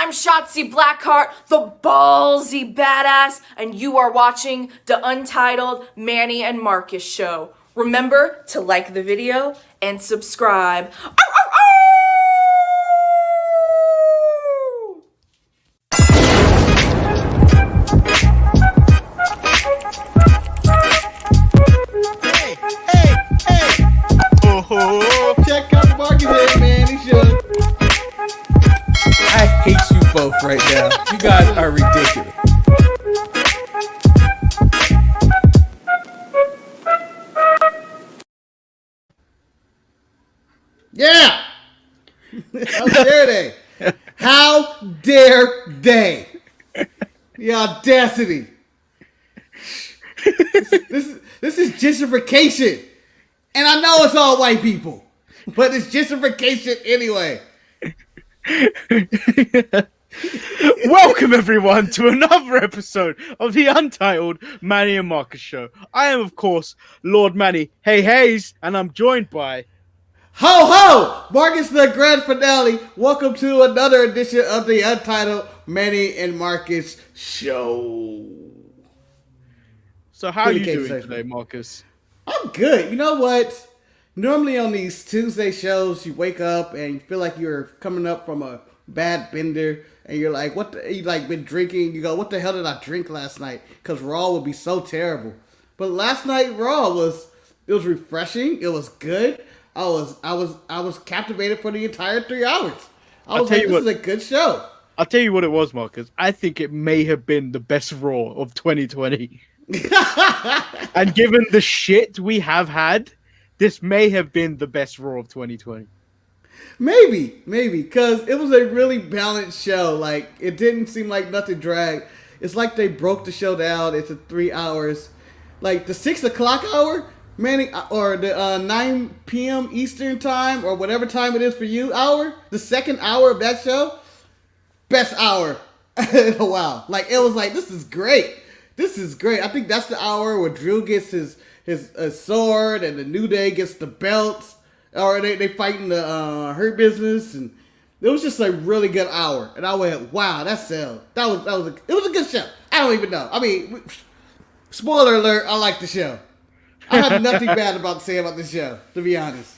I'm Shotzi Blackheart, the ballsy badass, and you are watching the Untitled Manny and Marcus show. Remember to like the video and subscribe. Ow, ow, ow! Hey! Oh, check out the Marcus head, man. He should. I hate you both right now. You guys are ridiculous. Yeah! How dare they? How dare they? The audacity. This is gentrification. And I know it's all white people. But it's gentrification anyway. Welcome everyone to another episode of the Untitled Manny and Marcus show. I am of course Lord Manny Hayes, and I'm joined by Ho ho! Marcus the grand finale. Welcome to another edition of the Untitled Manny and Marcus show. So how are you doing today, Marcus? I'm good. You know what? Normally on these Tuesday shows, you wake up and you feel like you're coming up from a bad bender, and you're like, "What?" You like been drinking. You go, "What the hell did I drink last night?" Because Raw would be so terrible. But last night Raw was refreshing. It was good. I was captivated for the entire 3 hours. I was like, "This is a good show." I'll tell you what it was, Marcus. I think it may have been the best Raw of 2020. And given the shit we have had, this may have been the best Raw of 2020. Maybe, because it was a really balanced show. Like, it didn't seem like nothing dragged. It's like they broke the show down into 3 hours. Like, the 6 o'clock hour, Manny, or the 9 p.m. Eastern time, or whatever time it is for you, hour, the second hour of that show, best hour in a while. Like, it was like, this is great. This is great. I think that's the hour where Drew gets his sword and the New Day gets the belts. Or they fighting the Hurt Business, and it was just a really good hour. And I went, wow, that sold. It was a good show. I don't even know. I mean, spoiler alert, I like the show. I have nothing bad to say about the show, to be honest.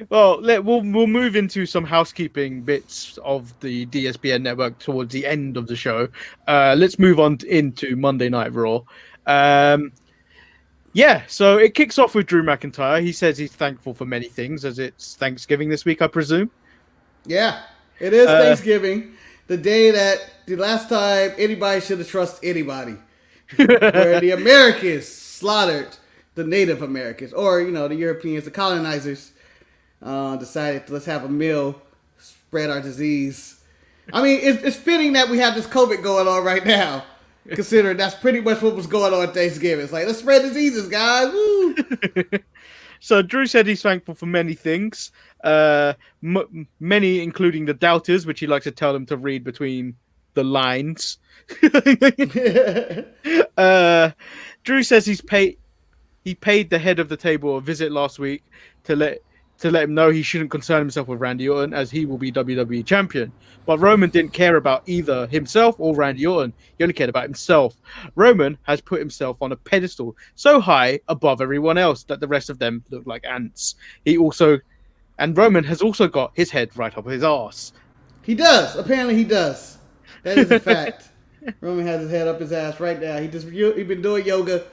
Well, we'll move into some housekeeping bits of the DSBN network towards the end of the show. Let's move on into Monday Night Raw. Yeah, so it kicks off with Drew McIntyre. He says he's thankful for many things, as it's Thanksgiving this week, I presume. Yeah, it is Thanksgiving. The day that the last time anybody should have trusted anybody. Where the Americans slaughtered the Native Americans, or, the Europeans, the colonizers, decided, let's have a meal, spread our disease. I mean, it's fitting that we have this COVID going on right now. Considering that's pretty much what was going on at Thanksgiving. It's like, let's spread diseases, guys. Woo! So Drew said he's thankful for many things. Many, including the doubters, which he likes to tell them to read between the lines. Drew says he paid the head of the table a visit last week to let him know he shouldn't concern himself with Randy Orton, as he will be WWE champion. But Roman didn't care about either himself or Randy Orton. He only cared about himself. Roman has put himself on a pedestal so high above everyone else that the rest of them look like ants. Roman has also got his head right up his ass. He does. Apparently he does. That is a fact. Roman has his head up his ass right now. He's been doing yoga,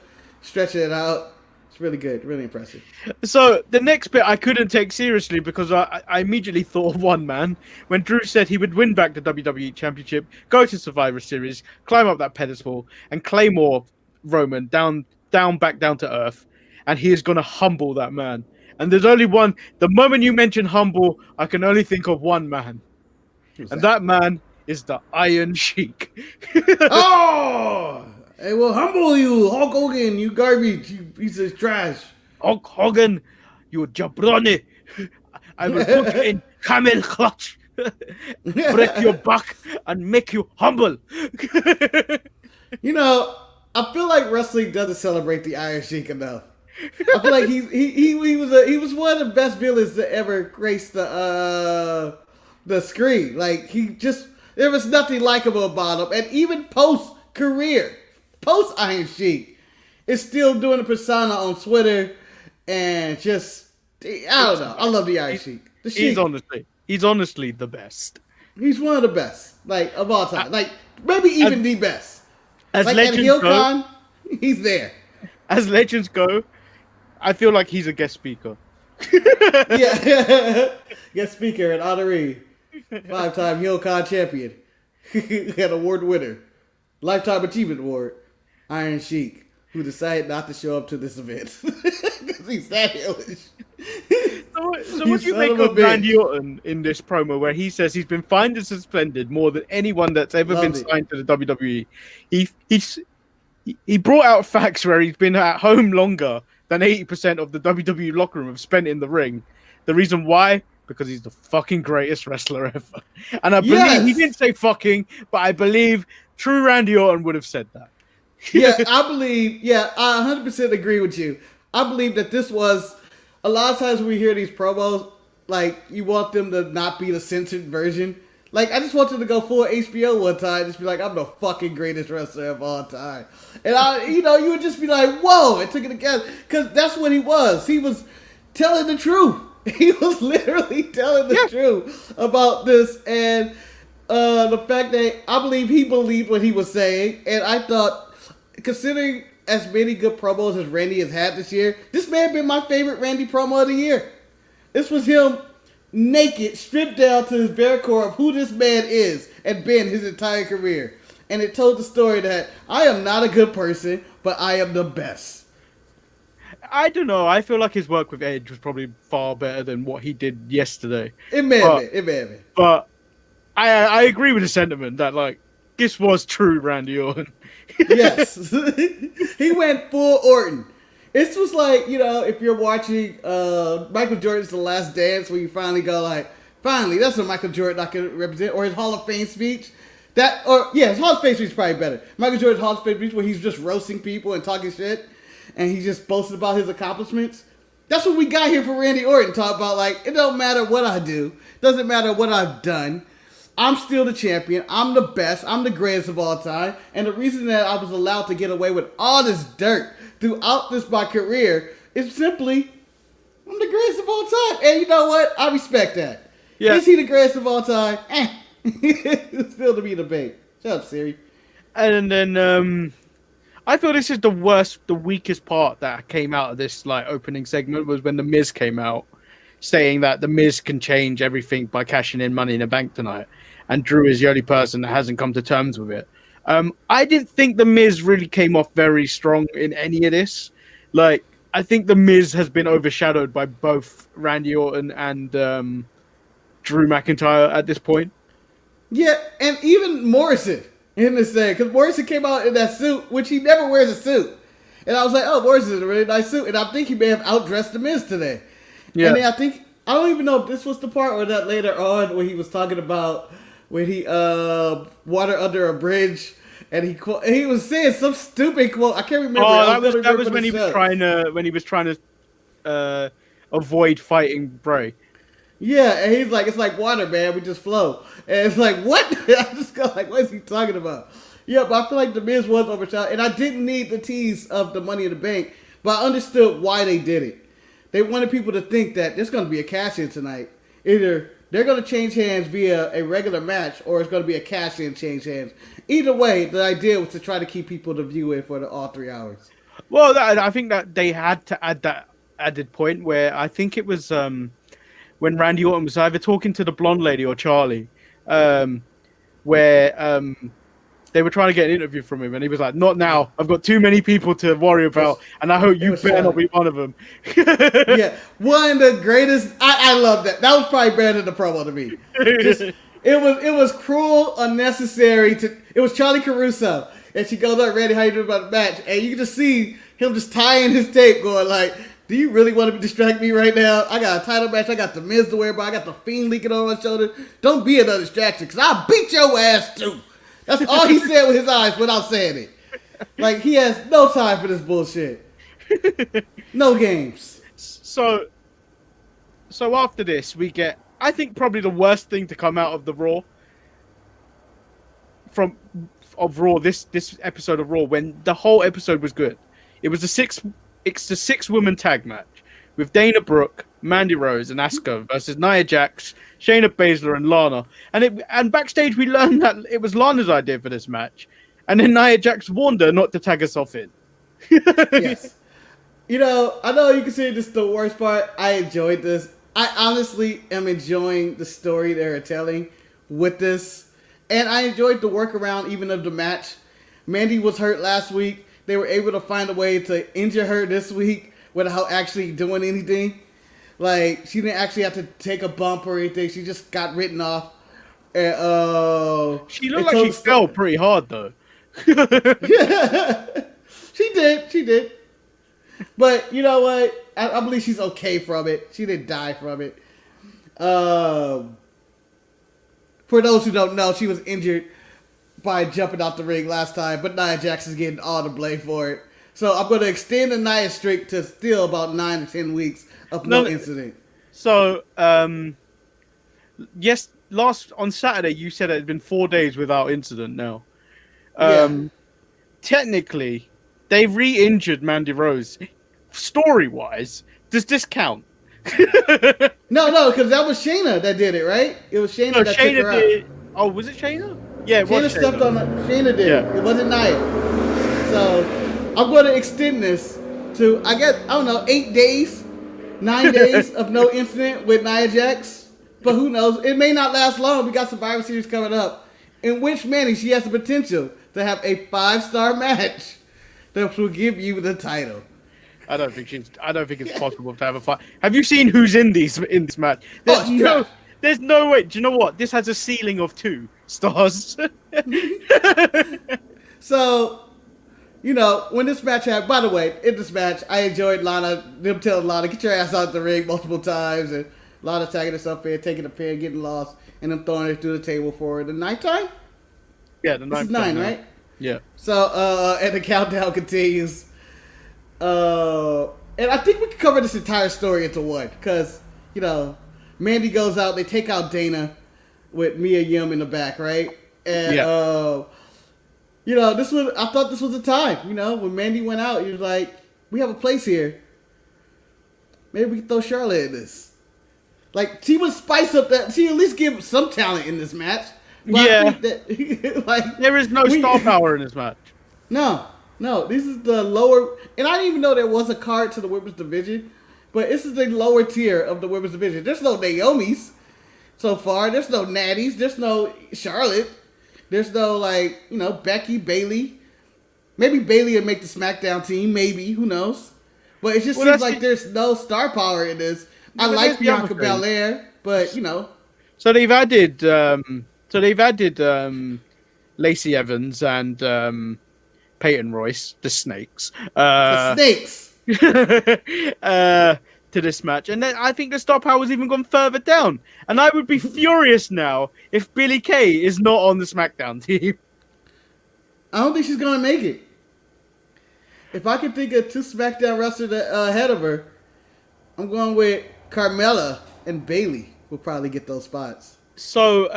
stretching it out. It's really good, really impressive. So the next bit I couldn't take seriously because I immediately thought of one man when Drew said he would win back the WWE Championship, go to Survivor Series, climb up that pedestal, and claymore Roman back down to earth, and he is going to humble that man. And there's only one. The moment you mention humble, I can only think of one man, and that man is the Iron Sheik. Oh! Hey, we'll humble you, Hulk Hogan, you garbage, you piece of trash. Hulk Hogan, you jabroni. I will put you in camel clutch, break your back, and make you humble. I feel like wrestling doesn't celebrate the Iron Sheik enough. I feel like he was one of the best villains to ever grace the screen. Like, he just There was nothing likable about him. And even post-career, post-Iron Sheik, is still doing a persona on Twitter and just, I don't know. I love the Iron Sheik. The Sheik. He's honestly the best. He's one of the best, like, of all time. Like, maybe even the best. As like, legends at Heel go, Con, he's there. As legends go, I feel like he's a guest speaker. Yeah. Guest speaker and honoree. 5-time Heel Con champion. An award winner. Lifetime Achievement Award. Iron Sheik, who decided not to show up to this event. Because he's that hellish. So what do you make of Randy Orton in this promo where he says he's been fined and suspended more than anyone that's ever been signed to the WWE? He brought out facts where he's been at home longer than 80% of the WWE locker room have spent in the ring. The reason why? Because he's the fucking greatest wrestler ever. And I believe he didn't say fucking, but I believe true Randy Orton would have said that. I 100% agree with you. I believe that this was, a lot of times when we hear these promos, like, you want them to not be the censored version. Like, I just want them to go full HBO one time, just be like, I'm the fucking greatest wrestler of all time. And you would just be like, whoa, it took it again. Because that's what he was. He was telling the truth. He was literally telling the truth about this. And the fact that I believe he believed what he was saying. And I thought, considering as many good promos as Randy has had this year, this may have been my favorite Randy promo of the year. This was him naked, stripped down to his bare core of who this man is and been his entire career. And it told the story that I am not a good person, but I am the best. I don't know. I feel like his work with Edge was probably far better than what he did yesterday. It may have been. But I agree with the sentiment that, like, this was true Randy Orton. Yes. He went full Orton. This was like, if you're watching Michael Jordan's The Last Dance, where you finally go like, finally, that's what Michael Jordan I can represent, or his Hall of Fame speech. His Hall of Fame speech is probably better. Michael Jordan's Hall of Fame speech where he's just roasting people and talking shit, and he's just boasting about his accomplishments. That's what we got here for Randy Orton, talk about, like, it don't matter what I do, doesn't matter what I've done, I'm still the champion. I'm the best. I'm the greatest of all time. And the reason that I was allowed to get away with all this dirt throughout my career is simply, I'm the greatest of all time. And you know what? I respect that. Yeah. Is he the greatest of all time? It's still to be a debate. Shut up, Siri. And then I feel this is the weakest part that came out of this like opening segment was when The Miz came out saying that The Miz can change everything by cashing in Money in the Bank tonight. And Drew is the only person that hasn't come to terms with it. I didn't think The Miz really came off very strong in any of this. Like, I think The Miz has been overshadowed by both Randy Orton and Drew McIntyre at this point. Yeah, and even Morrison in this thing. Because Morrison came out in that suit, which he never wears a suit. And I was like, oh, Morrison's in a really nice suit. And I think he may have outdressed The Miz today. Yeah. And then I don't even know if this was the part or that later on when he was talking about when he water under a bridge and he was saying some stupid quote. I can't remember. That was when he was trying to avoid fighting Bray. Yeah, and he's like, it's like water, man. We just flow. And it's like, what? I just go like, what is he talking about? Yeah, but I feel like The Miz was overshadowed, and I didn't need the tease of the Money in the Bank, but I understood why they did it. They wanted people to think that there's going to be a cash-in tonight. Either they're going to change hands via a regular match, or it's going to be a cash-in change hands. Either way, the idea was to try to keep people to view it for all 3 hours. Well, I think that they had to add that added point where I think it was when Randy Orton was either talking to the blonde lady or Charlie, where they were trying to get an interview from him, and he was like, not now. I've got too many people to worry about, and I hope you better not be one of them. Yeah, one of the greatest. I love that. That was probably better than the promo to me. It was cruel, unnecessary. It was Charlie Caruso, and she goes up, Randy, how you doing about the match? And you can just see him just tying his tape, going like, do you really want to distract me right now? I got a title match. I got The Miz to worry about. I got the Fiend leaking on my shoulder. Don't be another distraction, because I'll beat your ass too. That's all he said with his eyes without saying it. Like, he has no time for this bullshit. No games. So after this, we get, I think, probably the worst thing to come out of the Raw. of Raw, this episode of Raw, when the whole episode was good. It was it's the 6-woman tag match with Dana Brooke, Mandy Rose, and Asuka versus Nia Jax, Shayna Baszler, and Lana. And backstage we learned that it was Lana's idea for this match, and then Nia Jax warned her not to tag herself in. Yes. I know you consider this the worst part. I enjoyed this. I honestly am enjoying the story they're telling with this. And I enjoyed the workaround even of the match. Mandy was hurt last week. They were able to find a way to injure her this week without actually doing anything. Like, she didn't actually have to take a bump or anything. She just got written off. And, she looked like she fell pretty hard, though. Yeah. She did. But you know what? I believe she's okay from it. She didn't die from it. For those who don't know, she was injured by jumping out the ring last time, but Nia Jax is getting all the blame for it. So I'm going to extend the Nia streak to still about 9 or 10 weeks of no incident. So, yes, on Saturday you said it had been 4 days without incident now. Technically, they re-injured Mandy Rose. Story-wise, does this count? No, because that was Shayna that did it, right? It was Shayna that took her out. Oh, was it Shayna? Yeah, it was Shayna stepped on her. Shayna did. Yeah. It wasn't Nia. So I'm going to extend this to, 8 days, 9 days of no incident with Nia Jax. But who knows? It may not last long. We got Survivor Series coming up, in which Mandy, she has the potential to have a 5-star match that will give you the title. I don't think it's possible to have a fight. Have you seen who's in this match? There's no way. Do you know what? This has a ceiling of 2 stars. So, when this match happened, by the way, in this match, I enjoyed them telling Lana, get your ass out the ring multiple times, and Lana tagging herself in, taking a pin, getting lost, and them throwing her through the table for the 9th time? Yeah, the 9th time. This is 9, right? Yeah. So, and the countdown continues. And I think we can cover this entire story into one, because, Mandy goes out, they take out Dana with Mia Yim in the back, right? And, I thought this was the time, when Mandy went out, he was like, we have a place here. Maybe we can throw Charlotte in this. Like, she would spice up that, she at least give some talent in this match. But I think that, there is no star power in this match. No, this is the lower, and I didn't even know there was a card to the women's division, but this is the lower tier of the women's division. There's no Naomi's so far. There's no Natty's. There's no Charlotte. There's no, Becky, Bayley. Maybe Bayley would make the SmackDown team. Maybe. Who knows? But it just seems like there's no star power in this. I like Bianca Belair, but, So they've added, Lacey Evans and, Peyton Royce, the Snakes. To this match. And then I think the star power has even gone further down. And I would be furious now if Billie Kay is not on the SmackDown team. I don't think she's going to make it. If I could think of 2 SmackDown wrestlers ahead of her, I'm going with Carmella and Bayley will probably get those spots. So,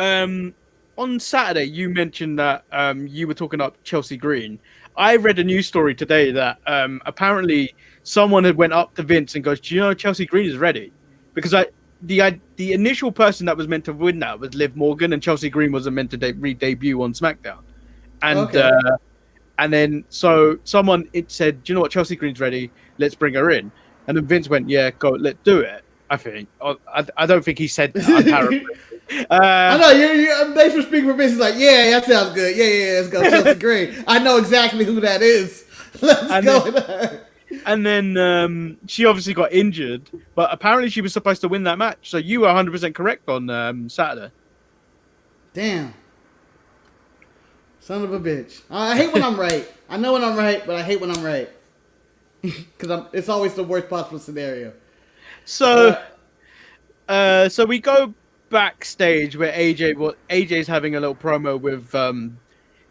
on Saturday, you mentioned that you were talking up Chelsea Green. I read a news story today that apparently someone had went up to Vince and goes, do you know Chelsea Green is ready? Because the initial person that was meant to win that was Liv Morgan, and Chelsea Green wasn't meant to re-debut on SmackDown. And and then so someone said, do you know what, Chelsea Green's ready, let's bring her in. And then Vince went, yeah, go, let's do it, I think. I don't think he said that. I'm paraphrasing. I know, thanks for speaking for Vince. He's like, yeah, that sounds good. Yeah, let's go Chelsea Green. I know exactly who that is. Let's go with her. And then she obviously got injured, but apparently she was supposed to win that match. So you were 100% correct on Saturday. Damn. Son of a bitch. I hate when I'm right. I know when I'm right, but I hate when I'm right. Because it's always the worst possible scenario. So, so we go backstage where AJ's having a little promo with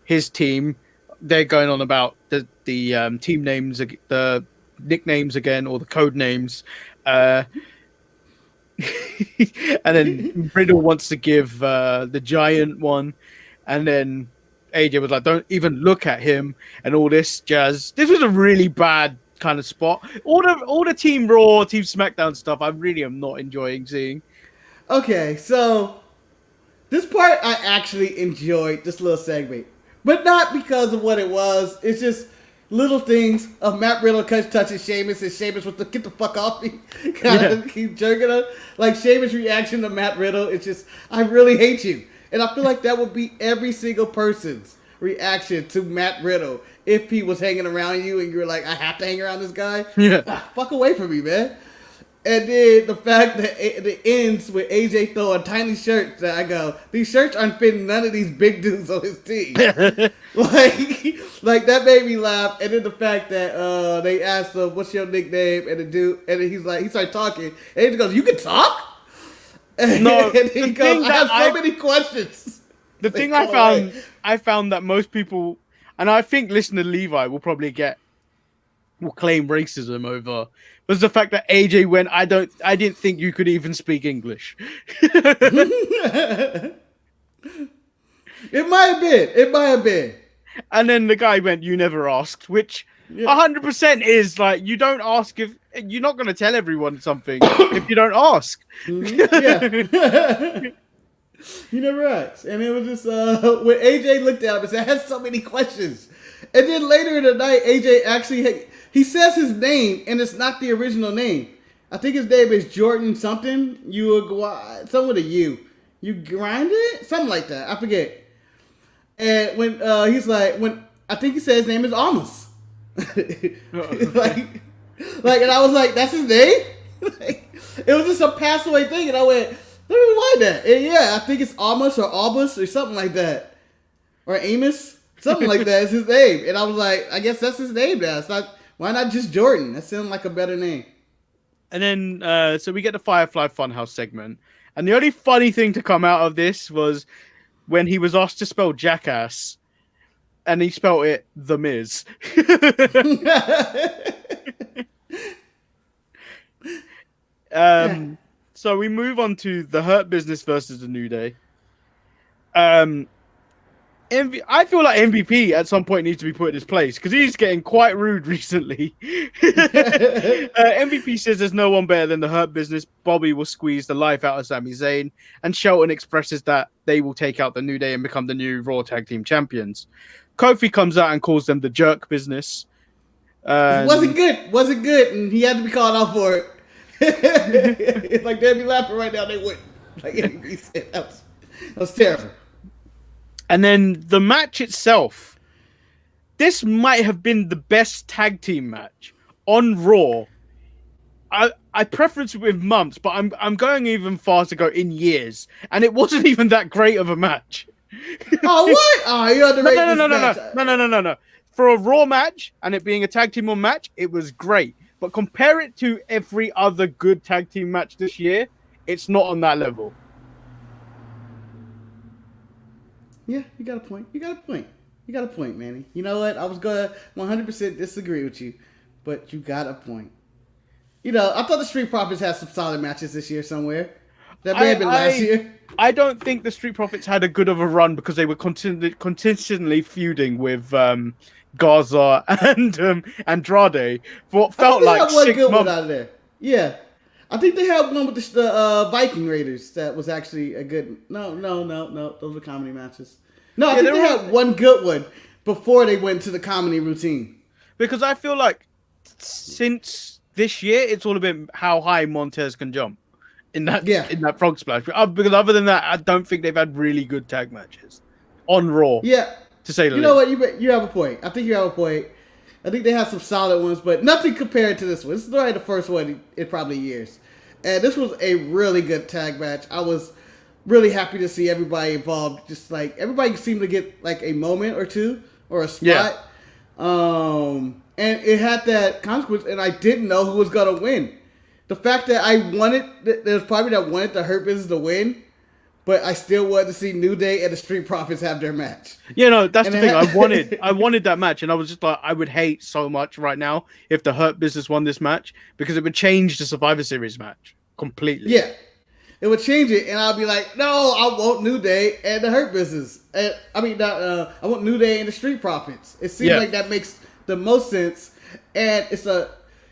his team. They're going on about the team names, the nicknames again, or the code names. And then Riddle wants to give the Giant one, and then AJ was like, "Don't even look at him," and all this jazz. This was a really bad kind of spot. All the Team Raw, Team SmackDown stuff, I really am not enjoying seeing. Okay, so this part I actually enjoyed, this little segment. But not because of what it was. It's just little things of Matt Riddle touching Sheamus, and Sheamus with the get the fuck off me. Kind of keep jerking him. Like Sheamus' reaction to Matt Riddle, it's just, I really hate you. And I feel like that would be every single person's reaction to Matt Riddle if he was hanging around you and you were like, I have to hang around this guy. Yeah. Fuck away from me, man. And then the fact that it ends with AJ throwing tiny shirts that I go, these shirts aren't fitting none of these big dudes on his team. like that made me laugh. And then the fact that they asked him, what's your nickname? And the dude, and then he's like, he started talking. And he goes, you can talk? And No, he goes, I have so many questions. The thing away. I found that most people, and I think listener Levi will claim racism over, was the fact that AJ went, I didn't think you could even speak English. It might have been. And then the guy went, you never asked, which 100% is like, you don't ask if, you're not going to tell everyone something if you don't ask. Yeah. You never asked. And it was just, when AJ looked at him and said, I had so many questions. And then later in the night, AJ actually, he says his name, and it's not the original name. I think his name is Jordan something. Something with a U. You grind it? Something like that. I forget. And when he's like, I think he said his name is Almas. like, and I was like, that's his name? It was just a pass away thing, and I went, let me rewind that. And yeah, I think it's Almas or Albus or something like that. Or Amos. Something like that is his name. And I was like, I guess that's his name now. It's not, why not just Jordan? That sounds like a better name. And then, so we get the Firefly Funhouse segment. And the only funny thing to come out of this was when he was asked to spell jackass, and he spelled it The Miz. So we move on to the Hurt Business versus the New Day. I feel like MVP at some point needs to be put in his place because he's getting quite rude recently. MVP says there's no one better than the Hurt Business. Bobby will squeeze the life out of Sami Zayn, and Shelton expresses that they will take out the New Day and become the new Raw Tag Team Champions. Kofi comes out and calls them the Jerk Business. Wasn't good, and he had to be called out for it. It's like they'd be laughing right now. They wouldn't. Like MVP said, that was terrible. And then the match itself, this might have been the best tag team match on Raw. I preference it with months, but I'm going even far to go in years, and it wasn't even that great of a match. Oh what? Oh, you underrated this match. No. For a Raw match and it being a tag team on match, it was great. But compare it to every other good tag team match this year, it's not on that level. Yeah, you got a point, Manny. You know what? I was going to 100% disagree with you, but you got a point. You know, I thought the Street Profits had some solid matches this year somewhere. That may have been last year. I don't think the Street Profits had a good of a run because they were consistently feuding with Garza and Andrade for what felt like 6 months. Out of there. Yeah. I think they had one with the Viking Raiders that was actually a good... No. Those were comedy matches. No, I think they had one good one before they went to the comedy routine. Because I feel like since this year, it's all about how high Montez can jump in that frog splash. Because other than that, I don't think they've had really good tag matches on Raw. Yeah. To say the least. You know what? You have a point. I think you have a point. I think they have some solid ones, but nothing compared to this one. This is probably the first one in probably years. And this was a really good tag match. I was really happy to see everybody involved. Just like everybody seemed to get like a moment or two or a spot. Yeah. And it had that consequence, and I didn't know who was going to win. The fact that there's probably that wanted the Hurt Business to win, but I still wanted to see New Day and the Street Profits have their match. Yeah, no, that's the thing. I wanted that match, and I was just like, I would hate so much right now if the Hurt Business won this match because it would change the Survivor Series match completely. Yeah. It would change it, and I'll be like, no, I want New Day and the Hurt Business. And, I want New Day and the Street Profits. It seems like that makes the most sense, and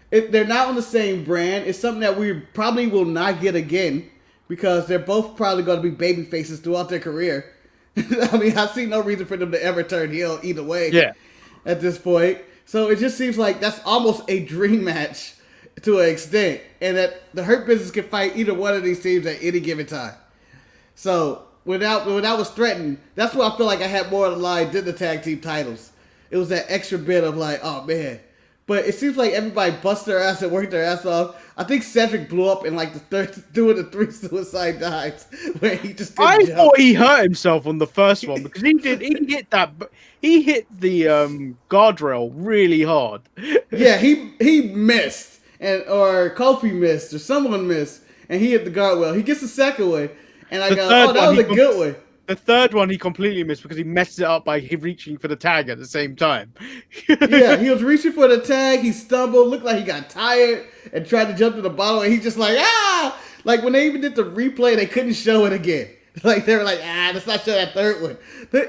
they're not on the same brand. It's something that we probably will not get again because they're both probably going to be baby faces throughout their career. I mean, I see no reason for them to ever turn heel either way. Yeah. At this point, so it just seems like that's almost a dream match to an extent, and that the Hurt Business can fight either one of these teams at any given time. So when that was threatened, that's where I feel like I had more on the line than the tag team titles. It was that extra bit of like, oh man. But it seems like everybody busted their ass and worked their ass off. I think Cedric blew up in like doing the 3 suicide dives where he just didn't jump. Thought he hurt himself on the first one because he hit the guardrail really hard. Yeah, he missed, or Kofi missed, or someone missed, and he hit the guardrail. He gets the second one, and I go, oh, that was a good one. The third one he completely missed because he messed it up by reaching for the tag at the same time. Yeah, he was reaching for the tag. He stumbled, looked like he got tired, and tried to jump to the bottom. And he's just like, ah! Like when they even did the replay, they couldn't show it again. Like they were like, let's not show that third one.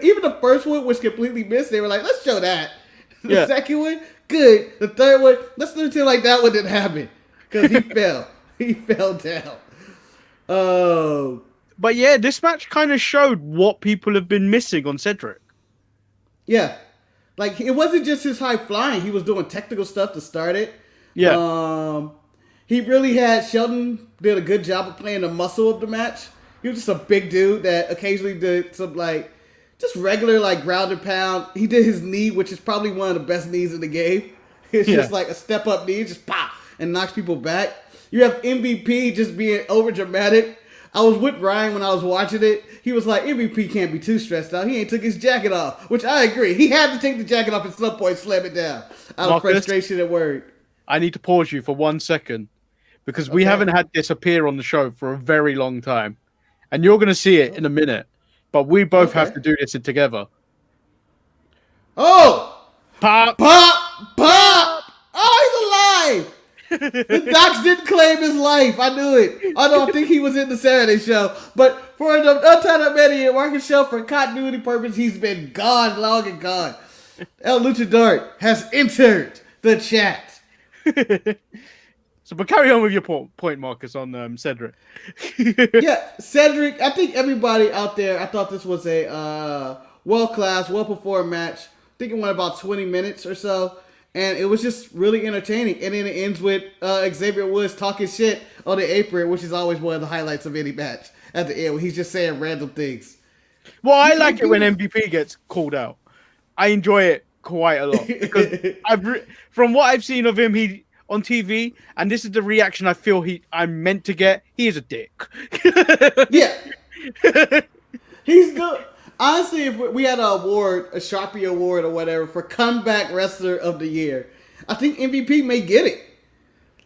Even the first one was completely missed. They were like, let's show that. The second one, good. The third one, let's pretend like that one didn't happen because he fell. He fell down. Oh. But yeah, this match kind of showed what people have been missing on Cedric. Yeah. Like, it wasn't just his high flying. He was doing technical stuff to start it. Yeah. He really had, Sheldon did a good job of playing the muscle of the match. He was just a big dude that occasionally did some, like, just regular, like, ground and pound. He did his knee, which is probably one of the best knees in the game. It's just like a step-up knee, just pop, and knocks people back. You have MVP just being over-dramatic. I was with Ryan when I was watching it. He was like, MVP can't be too stressed out. He ain't took his jacket off, which I agree. He had to take the jacket off at some point, slam it down. Out of frustration and worry. I need to pause you for 1 second because we haven't had this appear on the show for a very long time. And you're going to see it in a minute. But we both have to do this together. Oh! Pop! Pop! Pop! Oh, he's alive! The Docs didn't claim his life. I knew it. Although I think he was in the Saturday show. But for the Untitled Manny and Marcus show, for continuity purpose, he's been gone, long and gone. El Luchador has entered the chat. But carry on with your point, Marcus, on Cedric. Yeah, Cedric, I think everybody out there, I thought this was a world-class, well-performed match. I think it went about 20 minutes or so. And it was just really entertaining. And then it ends with Xavier Woods talking shit on the apron, which is always one of the highlights of any match at the end, when he's just saying random things. Well, I like it when MVP gets called out. I enjoy it quite a lot. Because from what I've seen of him on TV, and this is the reaction I feel I'm meant to get, he is a dick. Yeah. He's good. Honestly, if we had an award, a Sharpie award or whatever, for Comeback Wrestler of the Year, I think MVP may get it.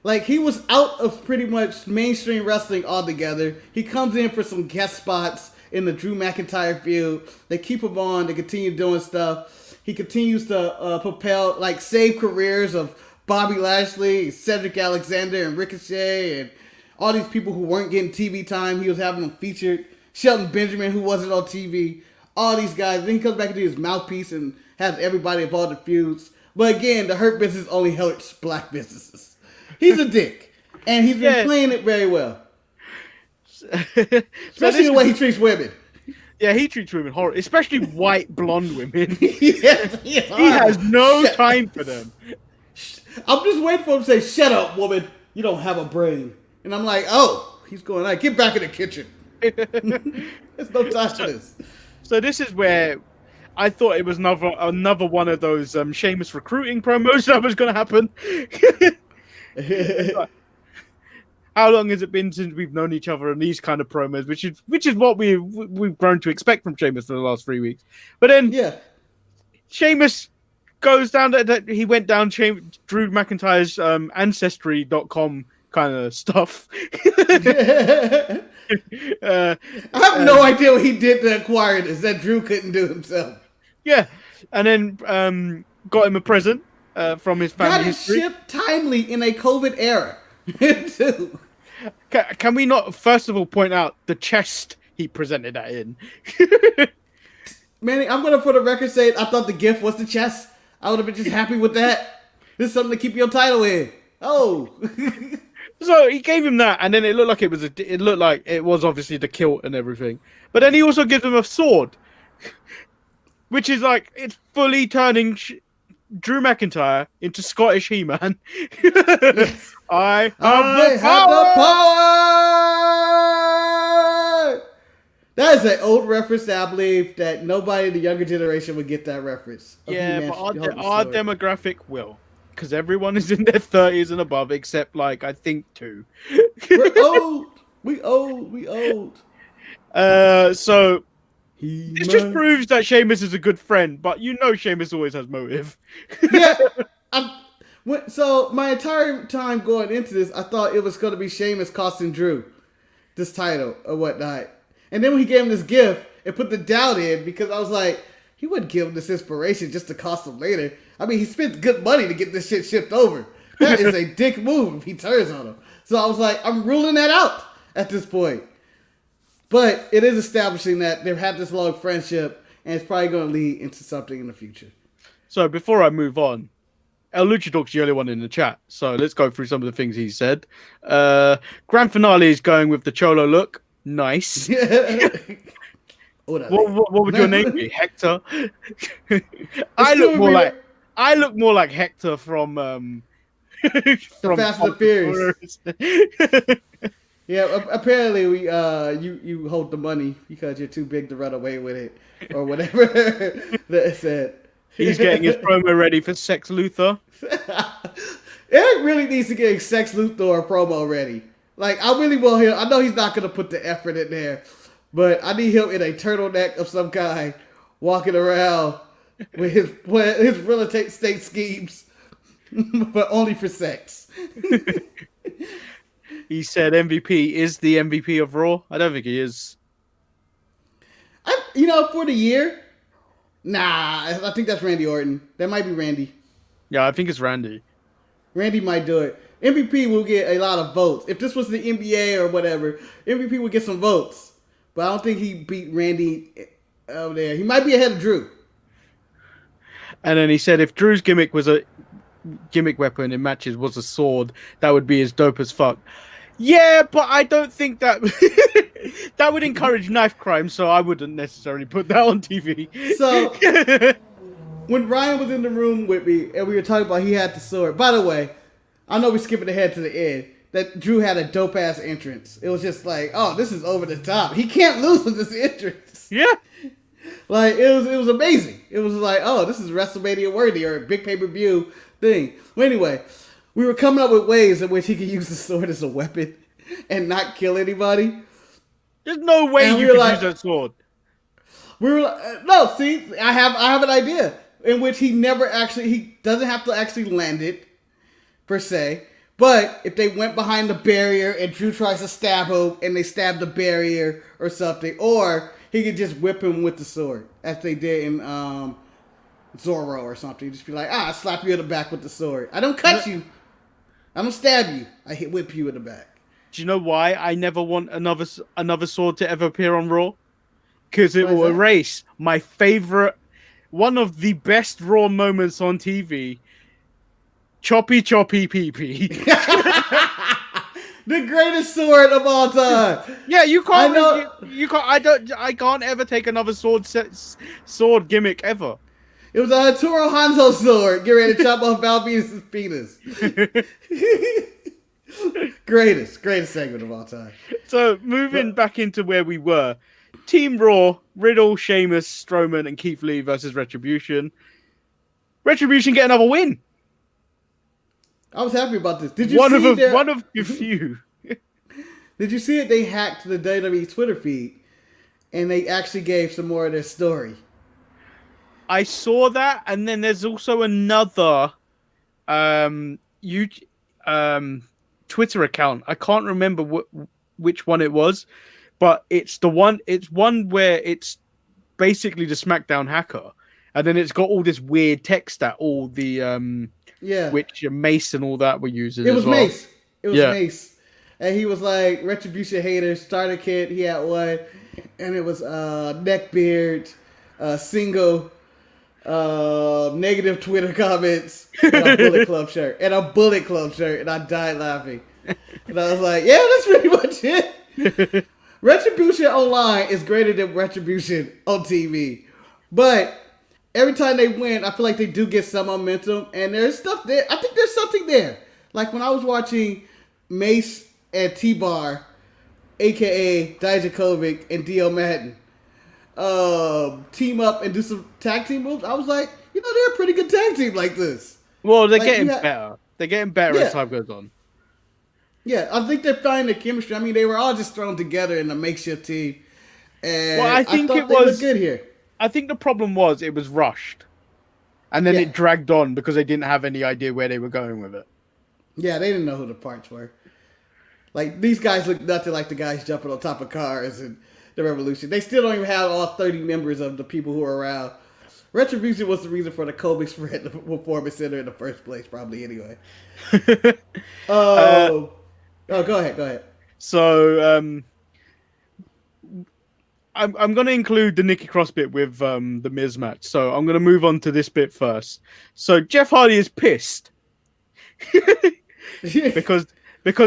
Like, he was out of pretty much mainstream wrestling altogether. He comes in for some guest spots in the Drew McIntyre feud. They keep him on. They continue doing stuff. He continues to propel, like, save careers of Bobby Lashley, Cedric Alexander, and Ricochet, and all these people who weren't getting TV time. He was having them featured. Shelton Benjamin, who wasn't on TV. All these guys. Then he comes back and do his mouthpiece and has everybody involved in feuds. But again, the Hurt Business only hurts black businesses. He's a dick. And he's been playing it very well. Especially the way he treats women. Yeah, he treats women horrible. Especially white, blonde women. Yes, he has no time for them. I'm just waiting for him to say, shut up, woman. You don't have a brain. And I'm like, oh, he's going on. Get back in the kitchen. There's no time for this. So this is where I thought it was another one of those Sheamus recruiting promos that was going to happen. How long has it been since we've known each other in these kind of promos, which is what we've grown to expect from Sheamus for the last 3 weeks. But then Sheamus goes down he went down Drew McIntyre's ancestry.com kind of stuff. I have no idea what he did to acquire this that Drew couldn't do himself. Yeah, and then got him a present from his family history. Got it shipped timely in a COVID era, too. Can we not first of all point out the chest he presented that in? Manny, I'm gonna for the record say I thought the gift was the chest. I would have been just happy with that. This is something to keep your title in. Oh. So he gave him that, and then it looked like it was obviously the kilt and everything. But then he also gives him a sword, which is like it's fully turning Drew McIntyre into Scottish He-Man. Yes. I have the power. That is an old reference that I believe that nobody in the younger generation would get that reference. Yeah, but our demographic will. Because everyone is in their 30s and above, except, like, I think 2. We're old. We old. So, this just proves that Sheamus is a good friend, but you know Sheamus always has motive. Yeah. So, my entire time going into this, I thought it was going to be Sheamus costing Drew this title or whatnot. And then when he gave him this gift, it put the doubt in because I was like, he wouldn't give him this inspiration just to cost him later. I mean, he spent good money to get this shit shipped over. That is a dick move if he turns on him. So I was like, I'm ruling that out at this point. But it is establishing that they've had this long friendship and it's probably going to lead into something in the future. So before I move on, El Luchador's the only one in the chat. So let's go through some of the things he said. Grand finale is going with the Cholo look. Nice. What would your name be? Hector? I look more like Hector from Fast and the Furious. Yeah, apparently you hold the money because you're too big to run away with it or whatever that said. He's getting his promo ready for Sex Luthor. Eric really needs to get Sex Luthor promo ready. Like, I really want him. I know he's not going to put the effort in there, but I need him in a turtleneck of some kind, walking around with his real estate schemes, but only for sex. He said MVP is the MVP of Raw. I don't think he is. For the year, nah, I think that's Randy Orton. That might be Randy. Yeah, I think it's Randy. Randy might do it. MVP will get a lot of votes. If this was the NBA or whatever, MVP would get some votes. But I don't think he beat Randy over there. He might be ahead of Drew. And then he said if Drew's gimmick was a gimmick weapon in matches was a sword, that would be as dope as fuck. Yeah, but I don't think that that would encourage knife crime, so I wouldn't necessarily put that on TV. So, when Ryan was in the room with me and we were talking about he had the sword, by the way, I know we're skipping ahead to the end, that Drew had a dope-ass entrance. It was just like, oh, this is over the top. He can't lose with this entrance. Yeah. Like, it was amazing. It was like, oh, this is WrestleMania worthy or a big pay-per-view thing. Well, anyway, we were coming up with ways in which he could use the sword as a weapon and not kill anybody. There's no way you could use that sword. We were like, no, see, I have an idea in which he doesn't have to actually land it, per se. But if they went behind the barrier and Drew tries to stab him and they stab the barrier or something, or he could just whip him with the sword, as they did in Zorro or something. Just be like, I slap you in the back with the sword. I don't cut you. I don't stab you. I whip you in the back. Do you know why I never want another sword to ever appear on Raw? Because it will erase my favorite, one of the best Raw moments on TV. Choppy pee pee. The greatest sword of all time. Yeah, you can't. I know. You can't. I can't ever take another sword gimmick ever. It was a Arturo Hanzo sword. Get ready to chop off Val Venus' penis. Greatest segment of all time. So moving back into where we were, Team Raw: Riddle, Sheamus, Strowman, and Keith Lee versus Retribution. Retribution get another win. I was happy about this. Did you one see of a few? Did you see it? They hacked the WWE Twitter feed, and they actually gave some more of their story. I saw that, and then there's also another Twitter account. I can't remember which one it was, but it's the one. It's one where it's basically the SmackDown hacker, and then it's got all this weird text that all the which Mace and all that were using. It was Mace. It was Mace. and he was like Retribution haters, starter kit. He had one, and it was neckbeard, single, negative Twitter comments, and a Bullet Club shirt, and I died laughing. And I was like, yeah, that's pretty much it. Retribution online is greater than Retribution on TV. But every time they win, I feel like they do get some momentum. And there's stuff there. I think there's something there. Like when I was watching Mace and T-Bar, a.k.a. Dijakovic and Dio Madden, team up and do some tag team moves, I was like, they're a pretty good tag team like this. Well, they're getting better. They're getting better as time goes on. Yeah, I think they're finding the chemistry. I mean, they were all just thrown together in a makeshift team. And I think it was good here. I think the problem was it was rushed. And then it dragged on because they didn't have any idea where they were going with it. Yeah, they didn't know who the parts were. Like, these guys look nothing like the guys jumping on top of cars in the Revolution. They still don't even have all 30 members of the people who are around. Retribution was the reason for the Kobe spread the Performance Center in the first place, probably anyway. Go ahead. So, I'm going to include the Nikki Cross bit with the Miz match. So I'm going to move on to this bit first. So Jeff Hardy is pissed because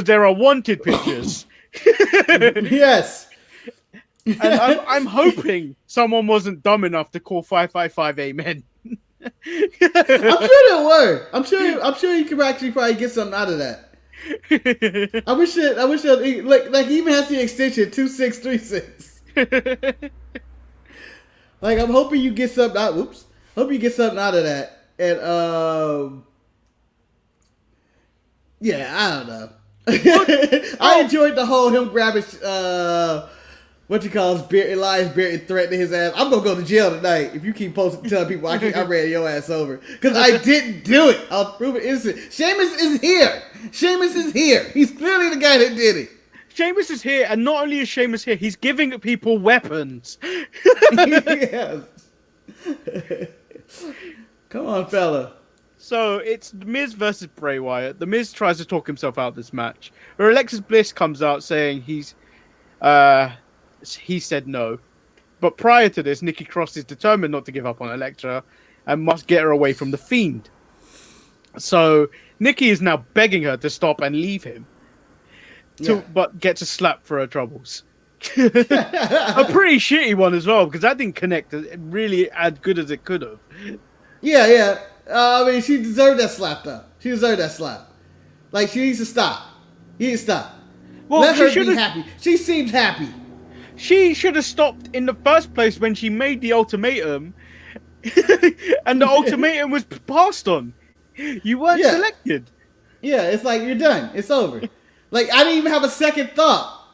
there are wanted pictures. Yes. And I'm hoping someone wasn't dumb enough to call 555 Amen. I'm sure there were. I'm sure you could actually probably get something out of that. I wish it like he even has the extension 2636. Like, I'm hoping you get something out. Hope you get something out of that. And I don't know. I enjoyed the whole him grabbing Elias Beard and threatening his ass. I'm gonna go to jail tonight if you keep posting telling people I ran your ass over because I didn't do it. I'll prove it innocent. Sheamus is here. He's clearly the guy that did it. Sheamus is here, and not only is Sheamus here, he's giving people weapons. Yes. Come on, fella. So it's The Miz versus Bray Wyatt. The Miz tries to talk himself out of this match, where Alexis Bliss comes out saying he said no. But prior to this, Nikki Cross is determined not to give up on Elektra and must get her away from the Fiend. So Nikki is now begging her to stop and leave him. But gets a slap for her troubles. A pretty shitty one as well, because that didn't connect really as good as it could have. Yeah. I mean, she deserved that slap, though. She deserved that slap. Like, she needs to stop. He needs to stop. Well, let her be happy. She seems happy. She should have stopped in the first place when she made the ultimatum, and the ultimatum was passed on. You weren't selected. Yeah, it's like, you're done. It's over. Like, I didn't even have a second thought.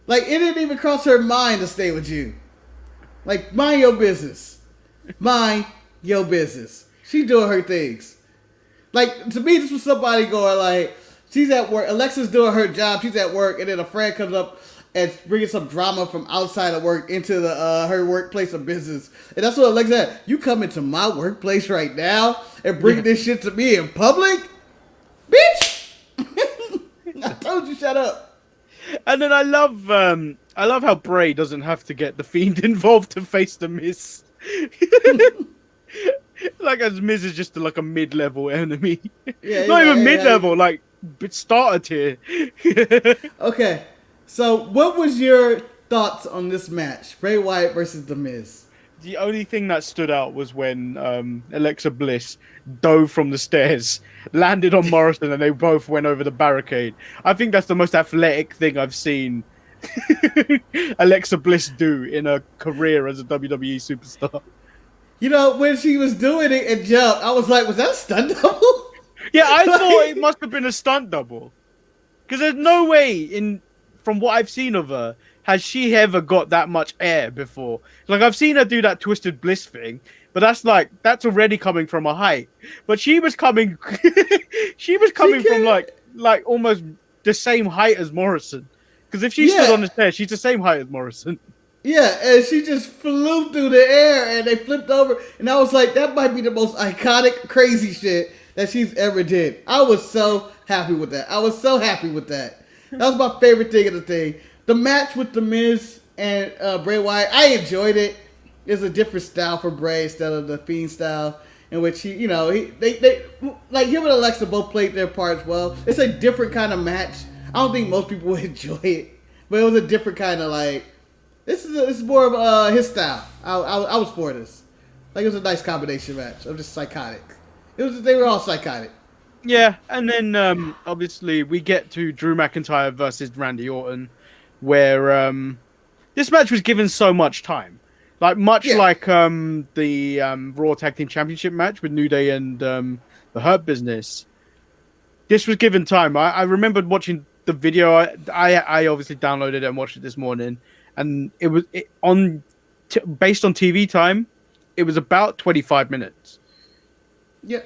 Like, it didn't even cross her mind to stay with you. Like, mind your business. Mind your business. She doing her things. Like, to me, this was somebody going like, she's at work. Alexa's doing her job. She's at work. And then a friend comes up and bringing some drama from outside of work into the her workplace of business. And that's what Alexa said. You come into my workplace right now and bring this shit to me in public? Bitch! I told you shut up. And then I love how Bray doesn't have to get the Fiend involved to face the Miz. Like, as Miz is just like a mid-level enemy. Not even mid-level, like starter tier. Okay, so what was your thoughts on this match? Bray Wyatt versus The Miz. The only thing that stood out was when Alexa Bliss dove from the stairs, landed on Morrison, and they both went over the barricade. I think that's the most athletic thing I've seen Alexa Bliss do in her career as a WWE superstar. You know, when she was doing it and jumped, I was like, was that a stunt double? Yeah, I thought it must have been a stunt double. Because there's no way, from what I've seen of her, has she ever got that much air before. Like, I've seen her do that Twisted Bliss thing, but that's already coming from a height. But she was coming from like almost the same height as Morrison. Because if she stood on the stairs, she's the same height as Morrison. Yeah, and she just flew through the air and they flipped over. And I was like, that might be the most iconic, crazy shit that she's ever did. I was so happy with that. That was my favorite thing of the thing. The match with The Miz and Bray Wyatt, I enjoyed it. It's a different style for Bray instead of the Fiend style, in which they like him and Alexa both played their parts well. It's a different kind of match. I don't think most people would enjoy it, but it was a different kind of like. This is more of his style. I was for this. Like, it was a nice combination match. I'm just psychotic. They were all psychotic. Yeah, and then obviously we get to Drew McIntyre versus Randy Orton, where this match was given so much time, like like the Raw Tag Team Championship match with New Day and the Hurt Business. This was given time. I remembered watching the video. I obviously downloaded it and watched it this morning, and it was based on TV time. It was about 25 minutes. Yeah.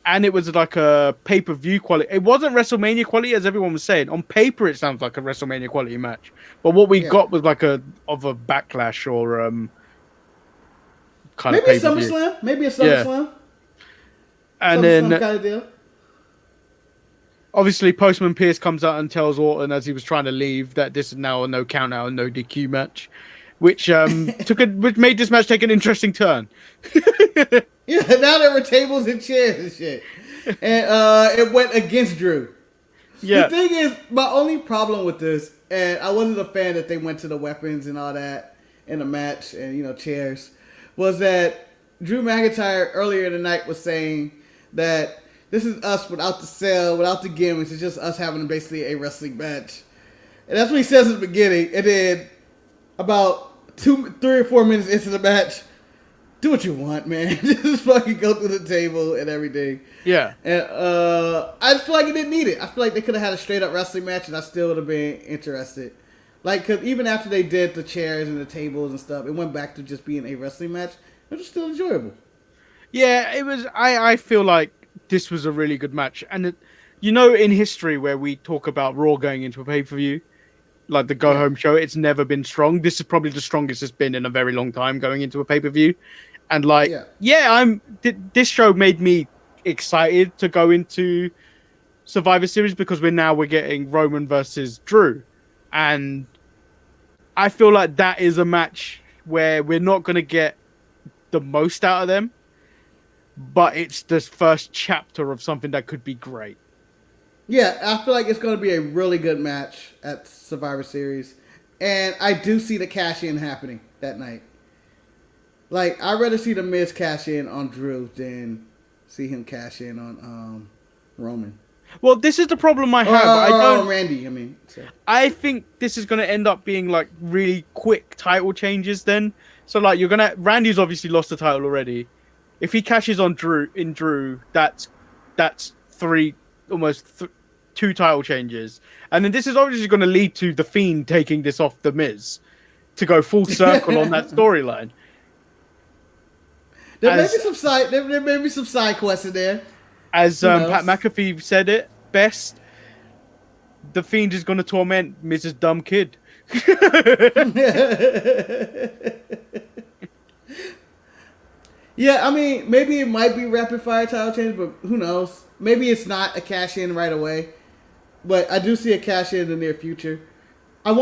And it was like a pay-per-view quality. It wasn't WrestleMania quality, as everyone was saying. On paper, it sounds like a WrestleMania quality match. But what we got was like a backlash or kind of maybe pay-per-view. SummerSlam. Maybe a SummerSlam. And then kind of deal. Obviously, Postman Pierce comes out and tells Orton as he was trying to leave that this is now a no count out and no DQ match, which which made this match take an interesting turn. Yeah, now there were tables and chairs and shit, and it went against Drew. Yeah. The thing is, my only problem with this, and I wasn't a fan that they went to the weapons and all that in the match and chairs, was that Drew McIntyre earlier in the night was saying that this is us without the sell, without the gimmicks. It's just us having basically a wrestling match. And that's what he says at the beginning. And then about 3 or 4 minutes into the match, do what you want, man. Just fucking go through the table and everything. Yeah. And I just feel like it didn't need it. I feel like they could have had a straight up wrestling match and I still would have been interested. Like, because even after they did the chairs and the tables and stuff, it went back to just being a wrestling match. It was still enjoyable. Yeah, it was. I feel like this was a really good match. And, in history where we talk about Raw going into a pay-per-view, like the go-home show, it's never been strong. This is probably the strongest it's been in a very long time going into a pay-per-view. And, this show made me excited to go into Survivor Series because we're getting Roman versus Drew. And I feel like that is a match where we're not going to get the most out of them, but it's the first chapter of something that could be great. Yeah, I feel like it's going to be a really good match at Survivor Series. And I do see the cash-in happening that night. Like, I'd rather see The Miz cash in on Drew than see him cash in on Roman. Well, this is the problem I have. Randy, I mean. So. I think this is going to end up being, like, really quick title changes then. So, like, Randy's obviously lost the title already. If he cashes on Drew, that's 2 title changes. And then this is obviously going to lead to The Fiend taking this off The Miz to go full circle on that storyline. There may be some side quests in there. As Pat McAfee said it best, The Fiend is going to torment Mrs. Dumb Kid. Yeah, I mean, maybe it might be rapid fire title change, but who knows? Maybe it's not a cash in right away. But I do see a cash in the near future. I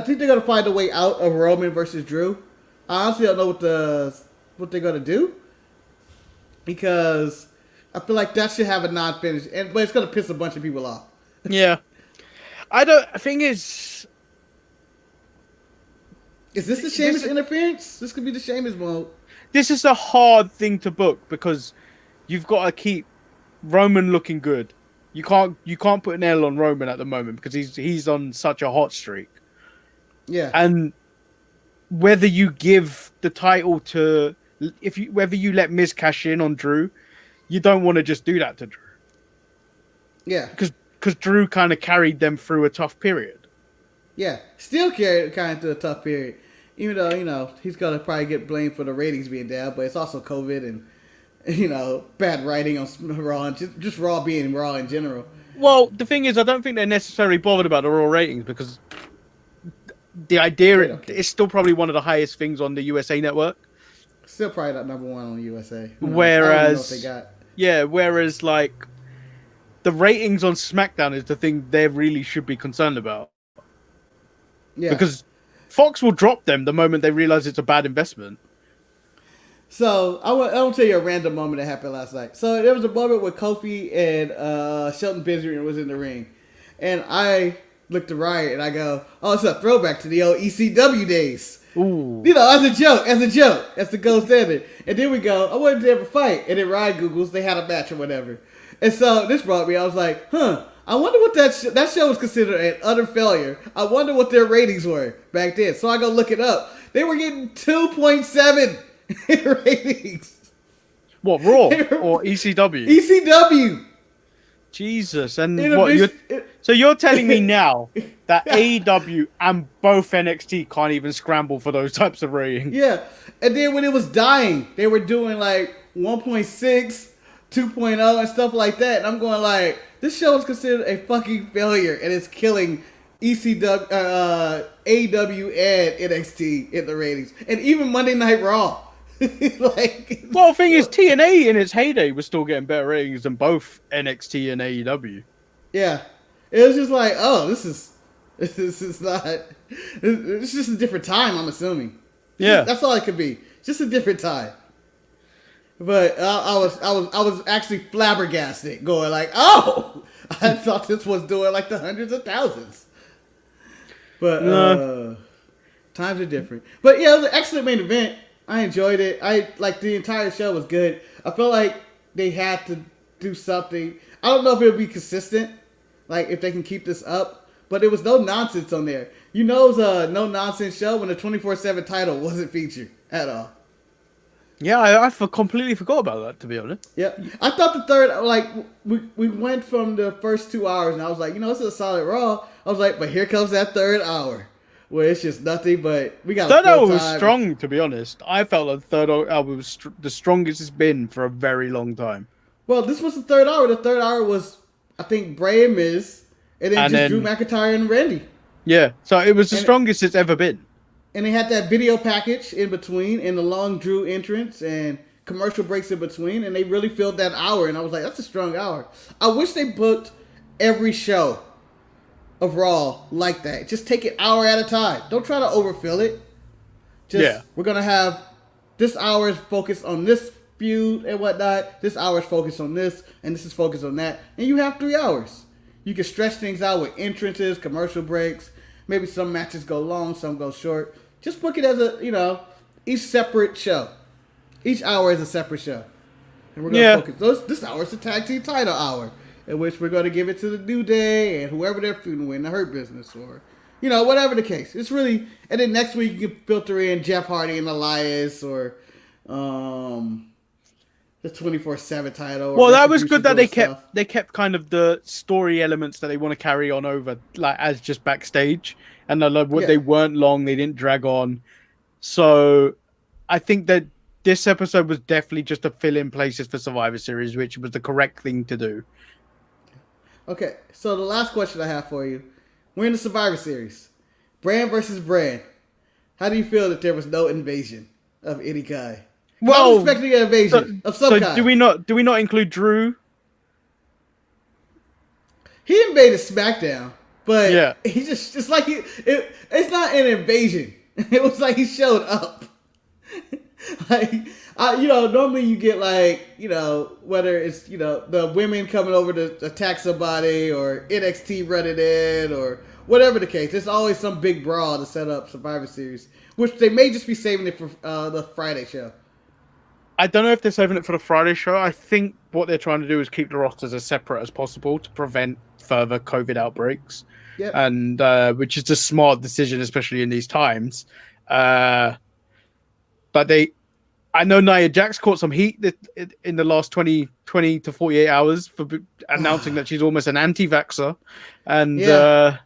think they're gonna find a way out of Roman versus Drew. I honestly don't know what they're gonna do, because I feel like that should have a non-finish, but it's gonna piss a bunch of people off. Yeah, the thing is this the Sheamus interference? This could be the Sheamus mode. This is a hard thing to book because you've got to keep Roman looking good. You can't put an L on Roman at the moment because he's on such a hot streak. Yeah. And whether you give the title to whether you let Miz cash in on Drew, you don't want to just do that to Drew. Yeah. Because Drew kind of carried them through a tough period. Yeah. Still carried kind of through a tough period. Even though, he's going to probably get blamed for the ratings being down, but it's also COVID and, bad writing on Raw, and just Raw being Raw in general. Well, the thing is, I don't think they're necessarily bothered about the Raw ratings because the idea is still probably one of the highest things on the USA Network. Still probably not number one on USA. Whereas, I don't know what they got. Yeah, whereas, like, the ratings on SmackDown is the thing they really should be concerned about. Yeah. Because Fox will drop them the moment they realize it's a bad investment. So I want to tell you a random moment that happened last night. So there was a moment where Kofi and Shelton Benjamin was in the ring, and I looked to Riot and I go, "Oh, it's a throwback to the old ECW days." Ooh. You know, as a joke, as the gold standard. And then we go, "I wanted to have a fight," and then Riot Googles they had a match or whatever. And so this brought me. I was like, I wonder what that show was considered an utter failure. I wonder what their ratings were back then. So I go look it up. They were getting 2.7 ratings. What, Raw or ECW? ECW. Jesus, and what? So you're telling me now that AEW and both NXT can't even scramble for those types of ratings? Yeah, and then when it was dying, they were doing like 1.6, 2.0, and stuff like that. And I'm going like, this show is considered a fucking failure, and it's killing AEW and NXT in the ratings, and even Monday Night Raw. Well, the thing is, TNA in its heyday was still getting better ratings than both NXT and AEW. Yeah, it was just like, oh, this is not. It's just a different time. I'm assuming. Yeah, that's all it could be. Just a different time. But I was actually flabbergasted, going like, oh, I thought this was doing like the hundreds of thousands. But times are different. But yeah, it was an excellent main event. I enjoyed it. The entire show was good. I felt like they had to do something. I don't know if it'll be consistent, like if they can keep this up. But there was no nonsense on there. You know, it was a no nonsense show when the 24/7 title wasn't featured at all. Yeah, I completely forgot about that, to be honest. Yeah, I thought the third, like we went from the first 2 hours, and I was like, this is a solid Raw. I was like, but here comes that third hour. Where it's just nothing, but we got third hour was strong, to be honest. I felt like the third hour was the strongest it's been for a very long time. Well, this was the third hour. The third hour was, I think, Bray and Miz, and then Drew McIntyre and Randy. Yeah, so it was the strongest it's ever been. And they had that video package in between, and the long Drew entrance, and commercial breaks in between, and they really filled that hour. And I was like, that's a strong hour. I wish they booked every show of Raw like that. Just take it hour at a time. Don't try to overfill it. We're gonna have this hour is focused on this feud and whatnot. This hour is focused on this, and this is focused on that. And you have 3 hours. You can stretch things out with entrances, commercial breaks. Maybe some matches go long, some go short. Just book it as each separate show. Each hour is a separate show, and we're gonna focus. This hour is the tag team title hour, in which we're going to give it to the New Day and whoever they're feuding with in the Hurt Business, or, whatever the case. It's really, and then next week you can filter in Jeff Hardy and Elias, or the 24/7 title. Well, that was good that they kept kind of the story elements that they want to carry on over, like as just backstage, and they weren't long, they didn't drag on. So I think that this episode was definitely just to fill in places for Survivor Series, which was the correct thing to do. Okay, so the last question I have for you. We're in the Survivor Series. Brand versus brand. How do you feel that there was no invasion of any kind? Well, I was expecting an invasion of some kind. Do we not include Drew? He invaded SmackDown, but he it's like it's not an invasion. It was like he showed up. Normally you get whether it's, the women coming over to attack somebody or NXT running in or whatever the case. There's always some big brawl to set up Survivor Series, which they may just be saving it for the Friday show. I don't know if they're saving it for the Friday show. I think what they're trying to do is keep the rosters as separate as possible to prevent further COVID outbreaks. Yep. And which is a smart decision, especially in these times. But I know Nia Jax caught some heat in the last 20 to 48 hours for announcing that she's almost an anti-vaxxer. And I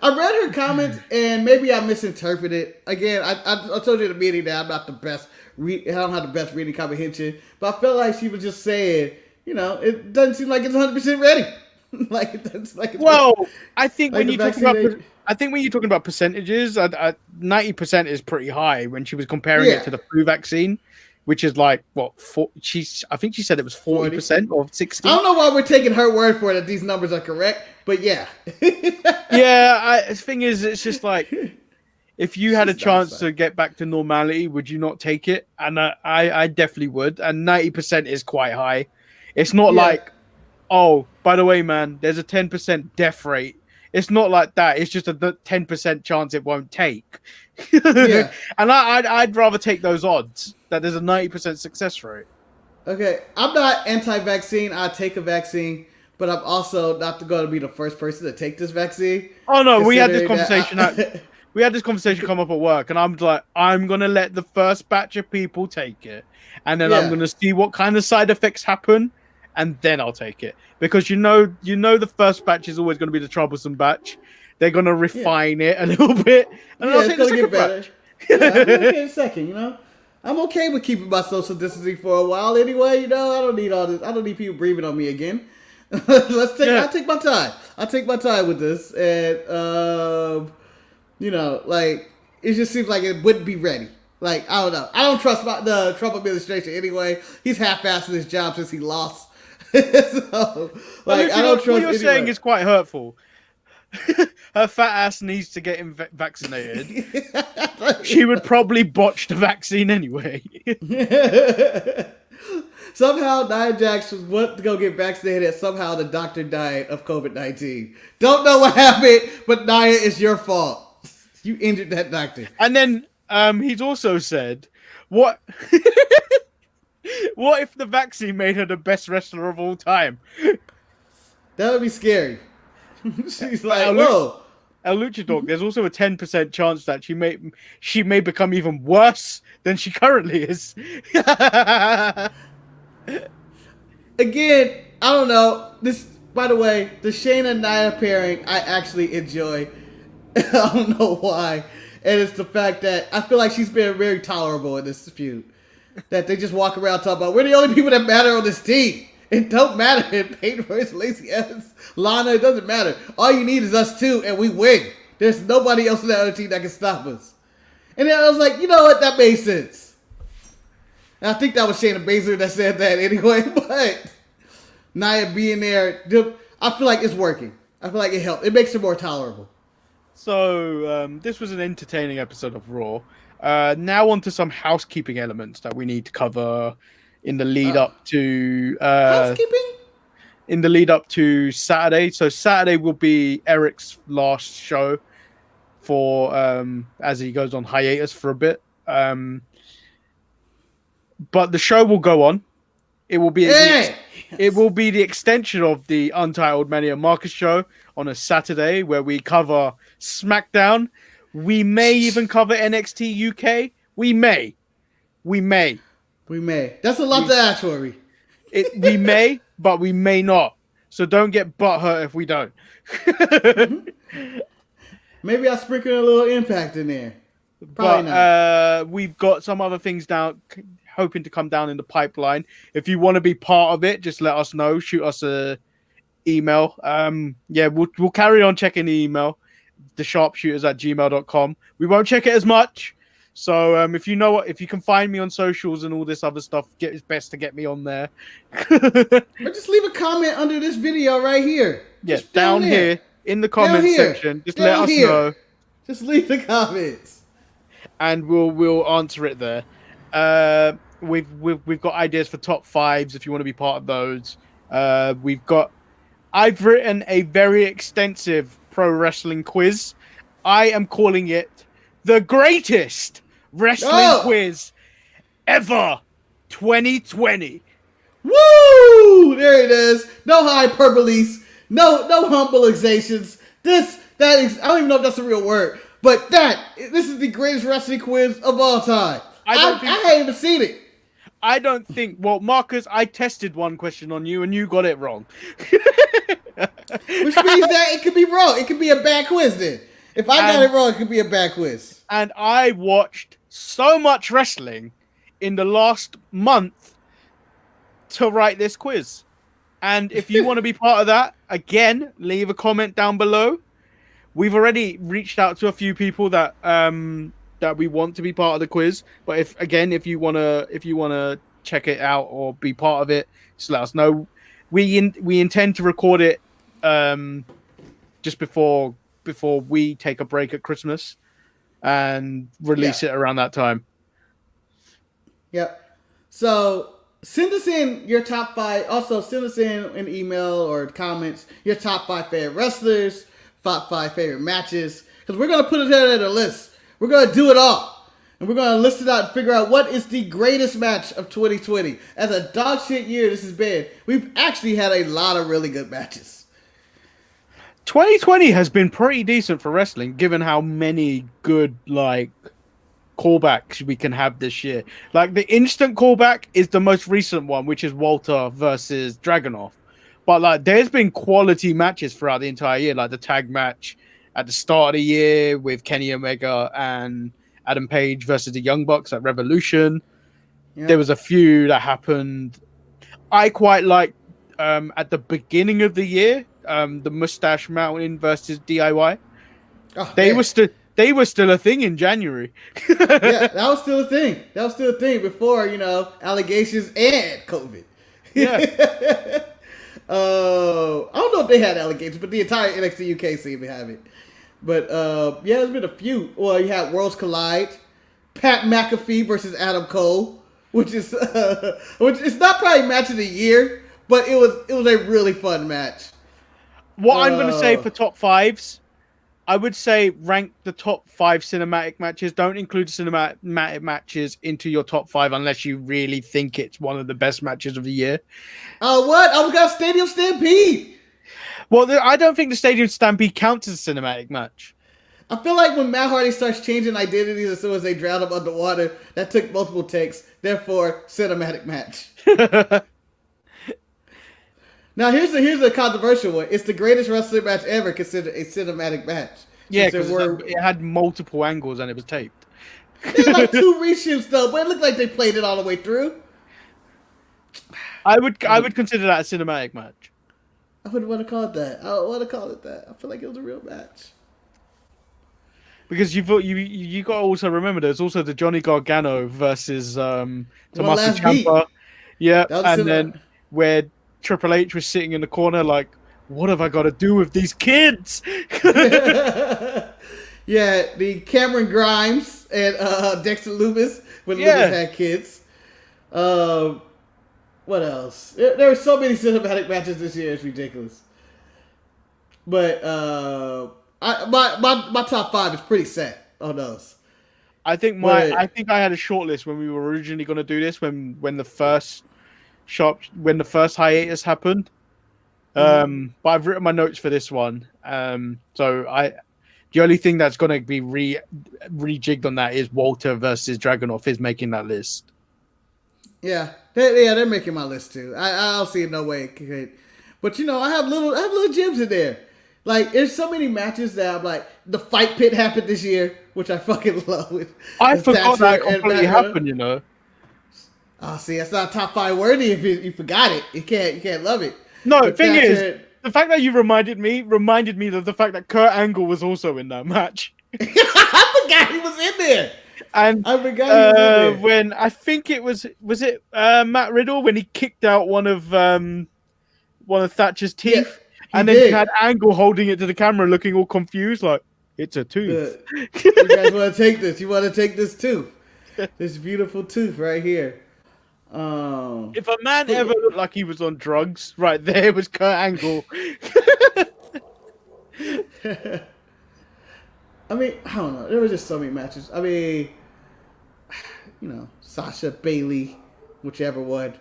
read her comments, and maybe I misinterpreted. Again, I told you in the meeting that I'm not the best. I don't have the best reading comprehension, but I felt like she was just saying, it doesn't seem like it's 100% ready. I think when you're talking about percentages, 90% is pretty high when she was comparing it to the flu vaccine. which is like what? I think she said it was 40% or 60%. I don't know why we're taking her word for it that these numbers are correct, but yeah. Yeah, the thing is, it's just like, if you had a chance to get back to normality, would you not take it? And I definitely would. And 90% is quite high. It's not like, oh, by the way, man, there's a 10% death rate. It's not like that. It's just a 10% chance it won't take. Yeah. And I'd rather take those odds that there's a 90% success rate. Okay, I'm not anti-vaccine. I take a vaccine, but I'm also not going to be the first person to take this vaccine. Oh no, we had this conversation. We had this conversation come up at work, and I'm like, I'm gonna let the first batch of people take it, and then I'm gonna see what kind of side effects happen, and then I'll take it, because you know the first batch is always gonna be the troublesome batch. They're gonna refine it a little bit, and then I'll take the second batch. I'm okay in a second, I'm okay with keeping my social distancing for a while anyway. I don't need all this. I don't need people breathing on me again. I'll take my time. I'll take my time with this, and like, it just seems like it wouldn't be ready. Like, I don't know. I don't trust the Trump administration anyway. He's half-assed his job since he lost. So, like, I don't trust. What you're saying is quite hurtful. Her fat ass needs to get vaccinated. She would probably botch the vaccine anyway. Somehow Nia Jax went to go get vaccinated, and somehow the doctor died of COVID-19. Don't know what happened, but Nia, it's your fault. You injured that doctor. And then he's also said, what what if the vaccine made her the best wrestler of all time? That would be scary. She's like, whoa. El Luchador, there's also a 10% chance that she may become even worse than she currently is. Again, I don't know. This, by the way, the Shayna Nia pairing, I actually enjoy. I don't know why. And it's the fact that I feel like she's been very tolerable in this feud. That they just walk around talking about, we're the only people that matter on this team. It don't matter if Peyton versus Lacey Evans, Lana, it doesn't matter. All you need is us two, and we win. There's nobody else in that other team that can stop us. And then I was like, you know what? That makes sense. And I think that was Shayna Baszler that said that anyway. But Nia being there, I feel like it's working. I feel like it helped. It makes her more tolerable. So this was an entertaining episode of Raw. Now on to some housekeeping elements that we need to cover in the lead up to housekeeping? In the lead up to Saturday. So Saturday will be Eric's last show for as he goes on hiatus for a bit. But the show will go on. It will be it will be the extension of the Untitled Manny and Marcus show on a Saturday, where we cover SmackDown. We may even cover NXT UK. We may. That's a lot to ask for me. We may, but we may not. So don't get butthurt if we don't. Maybe I'll sprinkle a little Impact in there. Probably not. We've got some other things hoping to come down in the pipeline. If you want to be part of it, just let us know. Shoot us a email. We'll carry on checking the email. thesharpshooters@gmail.com. We won't check it as much. So if you can find me on socials and all this other stuff, it's best to get me on there. Or just leave a comment under this video right here. Yes, down here in the comments section. Just let us know. Just leave the comments, and we'll answer it there. We've got ideas for top fives if you want to be part of those. I've written a very extensive pro wrestling quiz. I am calling it the greatest wrestling quiz ever 2020. Woo! There it is. No hyperboles. No humbleizations. I don't even know if that's a real word. But this is the greatest wrestling quiz of all time. I haven't even seen it. I don't think. Well, Marcus, I tested one question on you and you got it wrong. Which means that it could be wrong. It could be a bad quiz then. If I got it wrong, it could be a bad quiz. And I watched so much wrestling in the last month to write this quiz. And if you want to be part of that, again, leave a comment down below. We've already reached out to a few people that that we want to be part of the quiz. But if you wanna check it out or be part of it, just let us know. We intend to record it just before we take a break at Christmas and release it around that time. Yep. So send us in your top 5. Also, send us in an email or comments your top 5 favorite wrestlers, top 5 favorite matches, because we're gonna put it in a list. We're gonna do it all, and we're gonna list it out and figure out what is the greatest match of 2020. As a dog shit year this has been, we've actually had a lot of really good matches. 2020 has been pretty decent for wrestling, given how many good callbacks we can have this year. Like the instant callback is the most recent one, which is Walter versus Dragunov. But there's been quality matches throughout the entire year, like the tag match at the start of the year with Kenny Omega and Adam Page versus the Young Bucks at Revolution. Yep. There was a few that happened. I quite liked at the beginning of the year, the Mustache Mountain versus DIY. Oh, they were still a thing in January. Yeah, that was still a thing. Before, allegations and COVID. Yeah. I don't know if they had allegations, but the entire NXT UK seemed to have it. But, there's been a few. Well, you had Worlds Collide, Pat McAfee versus Adam Cole, which is not probably match of the year, but it was a really fun match. What I'm going to say for top 5s, I would say rank the top 5 cinematic matches. Don't include cinematic matches into your top 5 unless you really think it's one of the best matches of the year. What? I was got Stadium Stampede. Well, I don't think the Stadium Stampede counts as a cinematic match. I feel like when Matt Hardy starts changing identities as soon as they drown him underwater, that took multiple takes. Therefore, cinematic match. Now, here's a controversial one. It's the greatest wrestling match ever considered a cinematic match. Yeah, because it had multiple angles and it was taped. They had like 2 reshoots though, but it looked like they played it all the way through. I would consider that a cinematic match. I wouldn't want to call it that. I don't want to call it that. I feel like it was a real match. Because you got to also remember there's also the Johnny Gargano versus Tommaso Ciampa. Yeah, and then where Triple H was sitting in the corner like, what have I got to do with these kids? Yeah, the Cameron Grimes and Dexter Lumis when Lumis had kids. What else? There were so many cinematic matches this year. It's ridiculous. But my top 5 is pretty set on those. I think I had a short list when we were originally going to do this when the first hiatus happened. But I've written my notes for this one. The only thing that's going to be rejigged on that is Walter versus Dragunov is making that list. Yeah, they're making my list too. I don't see no way. But I have little gems in there. Like, there's so many matches that I'm like, the Fight Pit happened this year, which I fucking love. I forgot that completely happened. Oh, see, that's not top 5 worthy if you forgot it. You can't love it. No, the thing is, the fact that you reminded me of the fact that Kurt Angle was also in that match. I forgot he was in there. And I forgot he was in there. When I think it was it Matt Riddle when he kicked out one of Thatcher's teeth, and then he had Angle holding it to the camera, looking all confused, like it's a tooth. You guys want to take this? You want to take this tooth? This beautiful tooth right here. If a man ever looked like he was on drugs, right there was Kurt Angle. I mean, I don't know. There were just so many matches. I mean, Sasha, Bayley, whichever one.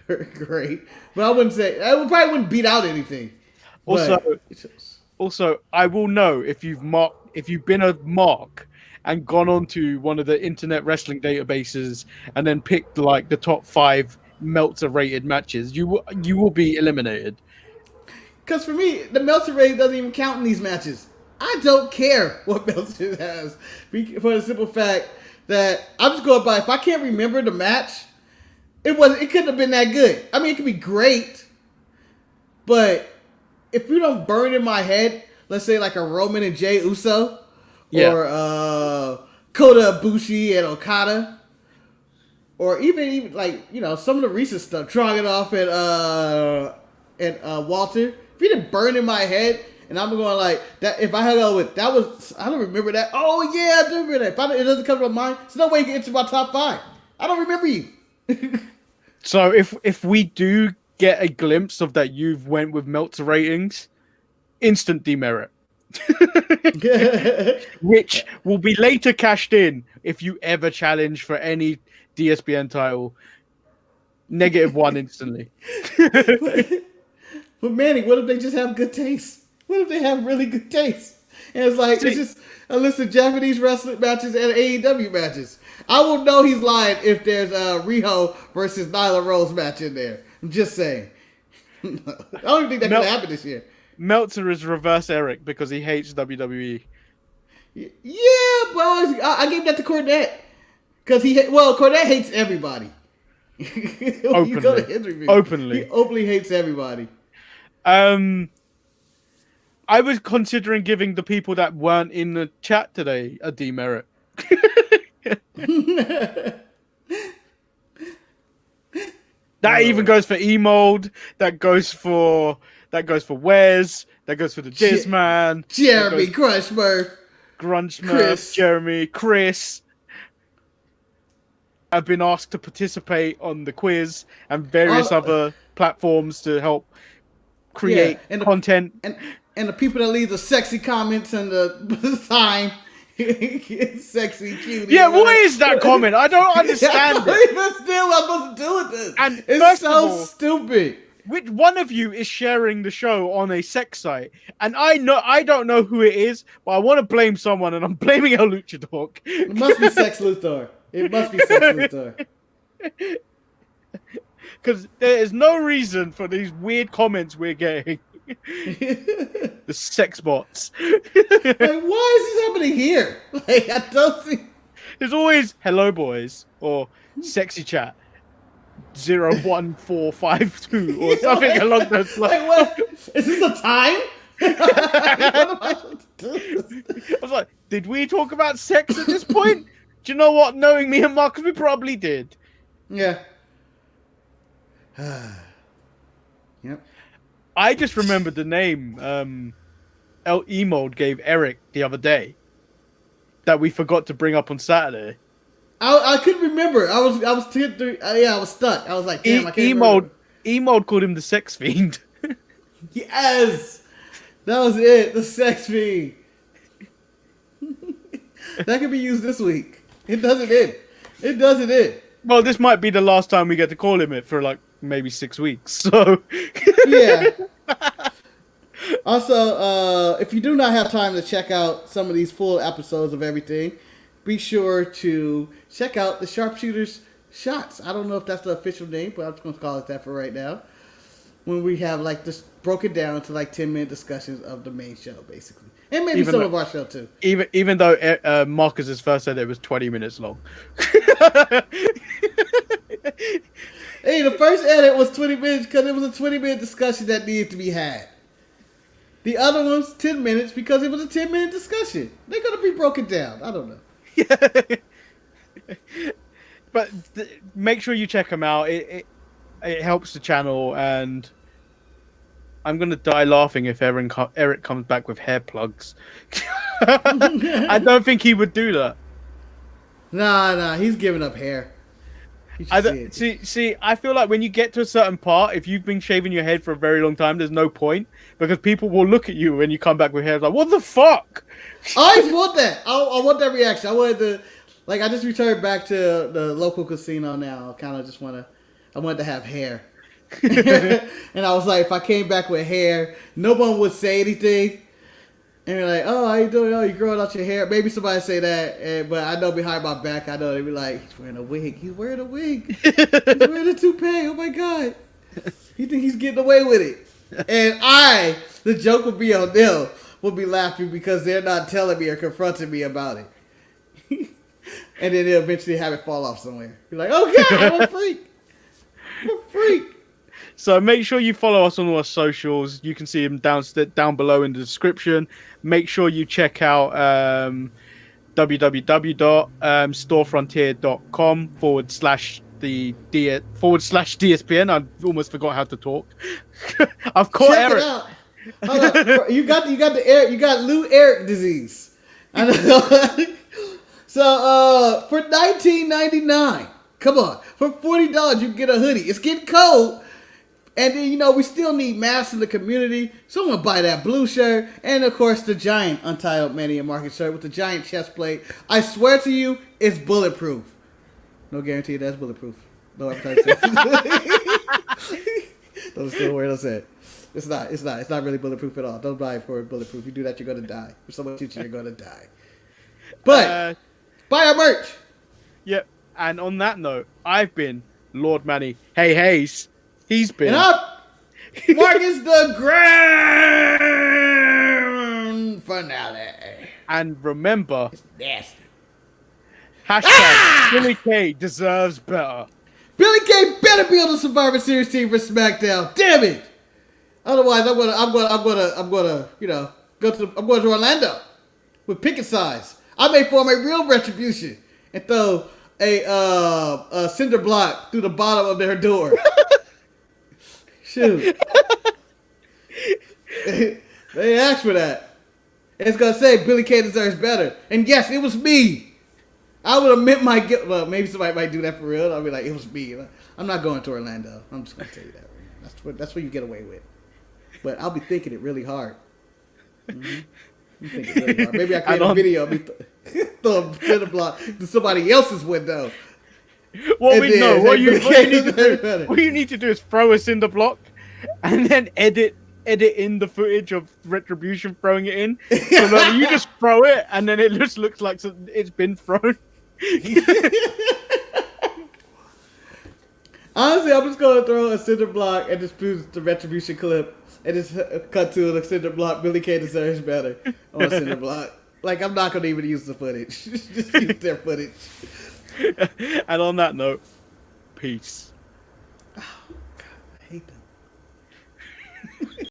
Great. But I wouldn't say, probably wouldn't beat out anything. Also, I will know if you've been a mark and gone onto one of the internet wrestling databases and then picked like the top 5 Meltzer rated matches, you will be eliminated. Because for me, the Meltzer rating doesn't even count in these matches. I don't care what Meltzer has, for the simple fact that I'm just going by, if I can't remember the match, it couldn't have been that good. I mean, it could be great, but if you don't burn in my head, let's say like a Roman and Jey Uso, or Kota Ibushi and Okada. Or even like, some of the recent stuff. Dragunov and Walter. If he didn't burn in my head, and I'm going like, that. If I hung out with, that was, I don't remember that. Oh, yeah, I do remember that. If it doesn't come to my mind, there's no way you can enter my top 5. I don't remember you. So if we do get a glimpse of that you've went with Meltzer ratings, instant demerit. Which will be later cashed in if you ever challenge for any DSBN title. -1 instantly. But Manny, what if they just have good taste? What if they have really good taste? And it's like, it's just a list of Japanese wrestling matches and AEW matches. I will know he's lying if there's a Riho versus Nyla Rose match in there. I'm just saying. I don't even think that could happen this year. Meltzer is reverse Eric because he hates WWE. Yeah, but I gave that to Cornette. Because Cornette hates everybody. Openly. He openly hates everybody. I was considering giving the people that weren't in the chat today a demerit. That even goes for E-Mold. That goes for Wes. That goes for the Jizz Man. Jeremy Grunchmurph. Grunchmurph. Jeremy. Chris. I've been asked to participate on the quiz and various other platforms to help create content. And the people that leave the sexy comments and the sign. Sexy cutie. Yeah, what is that comment? I don't understand it. But still, I'm supposed to do with this. And it's so stupid. Which one of you is sharing the show on a sex site? And I don't know who it is, but I want to blame someone, and I'm blaming El Luchador. It must be Sex Luthor. It must be Sex Luthor. Because there is no reason for these weird comments we're getting. The sex bots. Like, why is this happening here? Like, I don't see. There's always hello boys or sexy chat 01452 or something along those lines. Like, what? Is this the time? What am I supposed to do? I was like, did we talk about sex at this point? Do you know what? Knowing me and Marcus, we probably did. Yeah. Yep. I just remembered the name El Emold gave Eric the other day that we forgot to bring up on Saturday. I couldn't remember. I was stuck. I was like, damn, I can't remember. Emold called him the sex fiend. Yes, that was it. The sex fiend. That could be used this week. It doesn't end. It doesn't end. Well, this might be the last time we get to call him it for like maybe 6 weeks. So yeah. Also, if you do not have time to check out some of these full episodes of everything, be sure to check out the Sharpshooters Shots. I don't know if that's the official name, but I'm just going to call it that for right now. When we have like this broken down into like 10-minute discussions of the main show, basically. And maybe some of our show too. Even though Marcus's first said it was 20 minutes long. Hey, the first edit was 20 minutes because it was a 20-minute discussion that needed to be had. The other one's 10 minutes because it was a 10-minute discussion. They're going to be broken down. I don't know. But make sure you check them out. It helps the channel, and I'm going to die laughing if Eric comes back with hair plugs. I don't think he would do that. Nah, he's giving up hair. See, I feel like when you get to a certain part, if you've been shaving your head for a very long time, there's no point because people will look at you when you come back with hair like, what the fuck? I always want that. I want that reaction. I wanted to, I just returned back to the local casino now. I wanted to have hair. And I was like, if I came back with hair, no one would say anything. And you're like, oh, how you doing? Oh, you growing out your hair. Maybe somebody say that, but I know behind my back, I know they'd be like, he's wearing a wig. He's wearing a wig. He's wearing a toupee. Oh, my God. You think he's getting away with it? And the joke would be on them, would be laughing because they're not telling me or confronting me about it. And then they'll eventually have it fall off somewhere. You're like, oh, God, I'm a freak. I'm a freak. So make sure you follow us on all our socials. You can see them down below in the description. Make sure you check out www.storefrontier.com/DSPN. I almost forgot how to talk. I've caught Check it Eric. out. Hold up. You got Lou Eric disease. I know. So for $19.99, come on, for $40 you can get a hoodie. It's getting cold. And then, we still need masks in the community. Someone buy that blue shirt. And, of course, the giant Untitled Manny and Marcus shirt with the giant chest plate. I swear to you, it's bulletproof. No guarantee that's bulletproof. No advertising. Don't still wear those it. It's not really bulletproof at all. Don't buy it for bulletproof. You do that, you're going to die. If someone shoots you, you're going to die. But, buy our merch. Yep. And on that note, I've been Lord Manny. Hey, Hayes. He's been. And up, Marcus the grand finale. And remember, It's nasty. hashtag Billy Kay deserves better. Billy Kay better be on the Survivor Series team for SmackDown. Damn it! Otherwise, I'm gonna, I'm going to Orlando with picket signs. I may form a real retribution and throw a cinder block through the bottom of their door. Shoot. They asked for that. It's going to say Billy Kay deserves better. And yes, it was me. I would admit my guilt. Well, maybe somebody might do that for real. I'll be like, it was me. I'm not going to Orlando. I'm just going to tell you that. That's what you get away with. But I'll be thinking it really hard. Mm-hmm. I'm thinking really hard. Maybe I create a video of me throw a cinder block to somebody else's window. What And we then know, say what you Billy need to Kay do, what you need to do is throw a cinder block, and then edit in the footage of Retribution throwing it in. So that you just throw it, and then it just looks like it's been thrown. Honestly, I'm just going to throw a cinder block and just use the Retribution clip and just cut to the cinder block. Billy Kay deserves better on a cinder block. Like, I'm not going to even use the footage. Just use their footage. And on that note, peace. Oh, God, I hate them.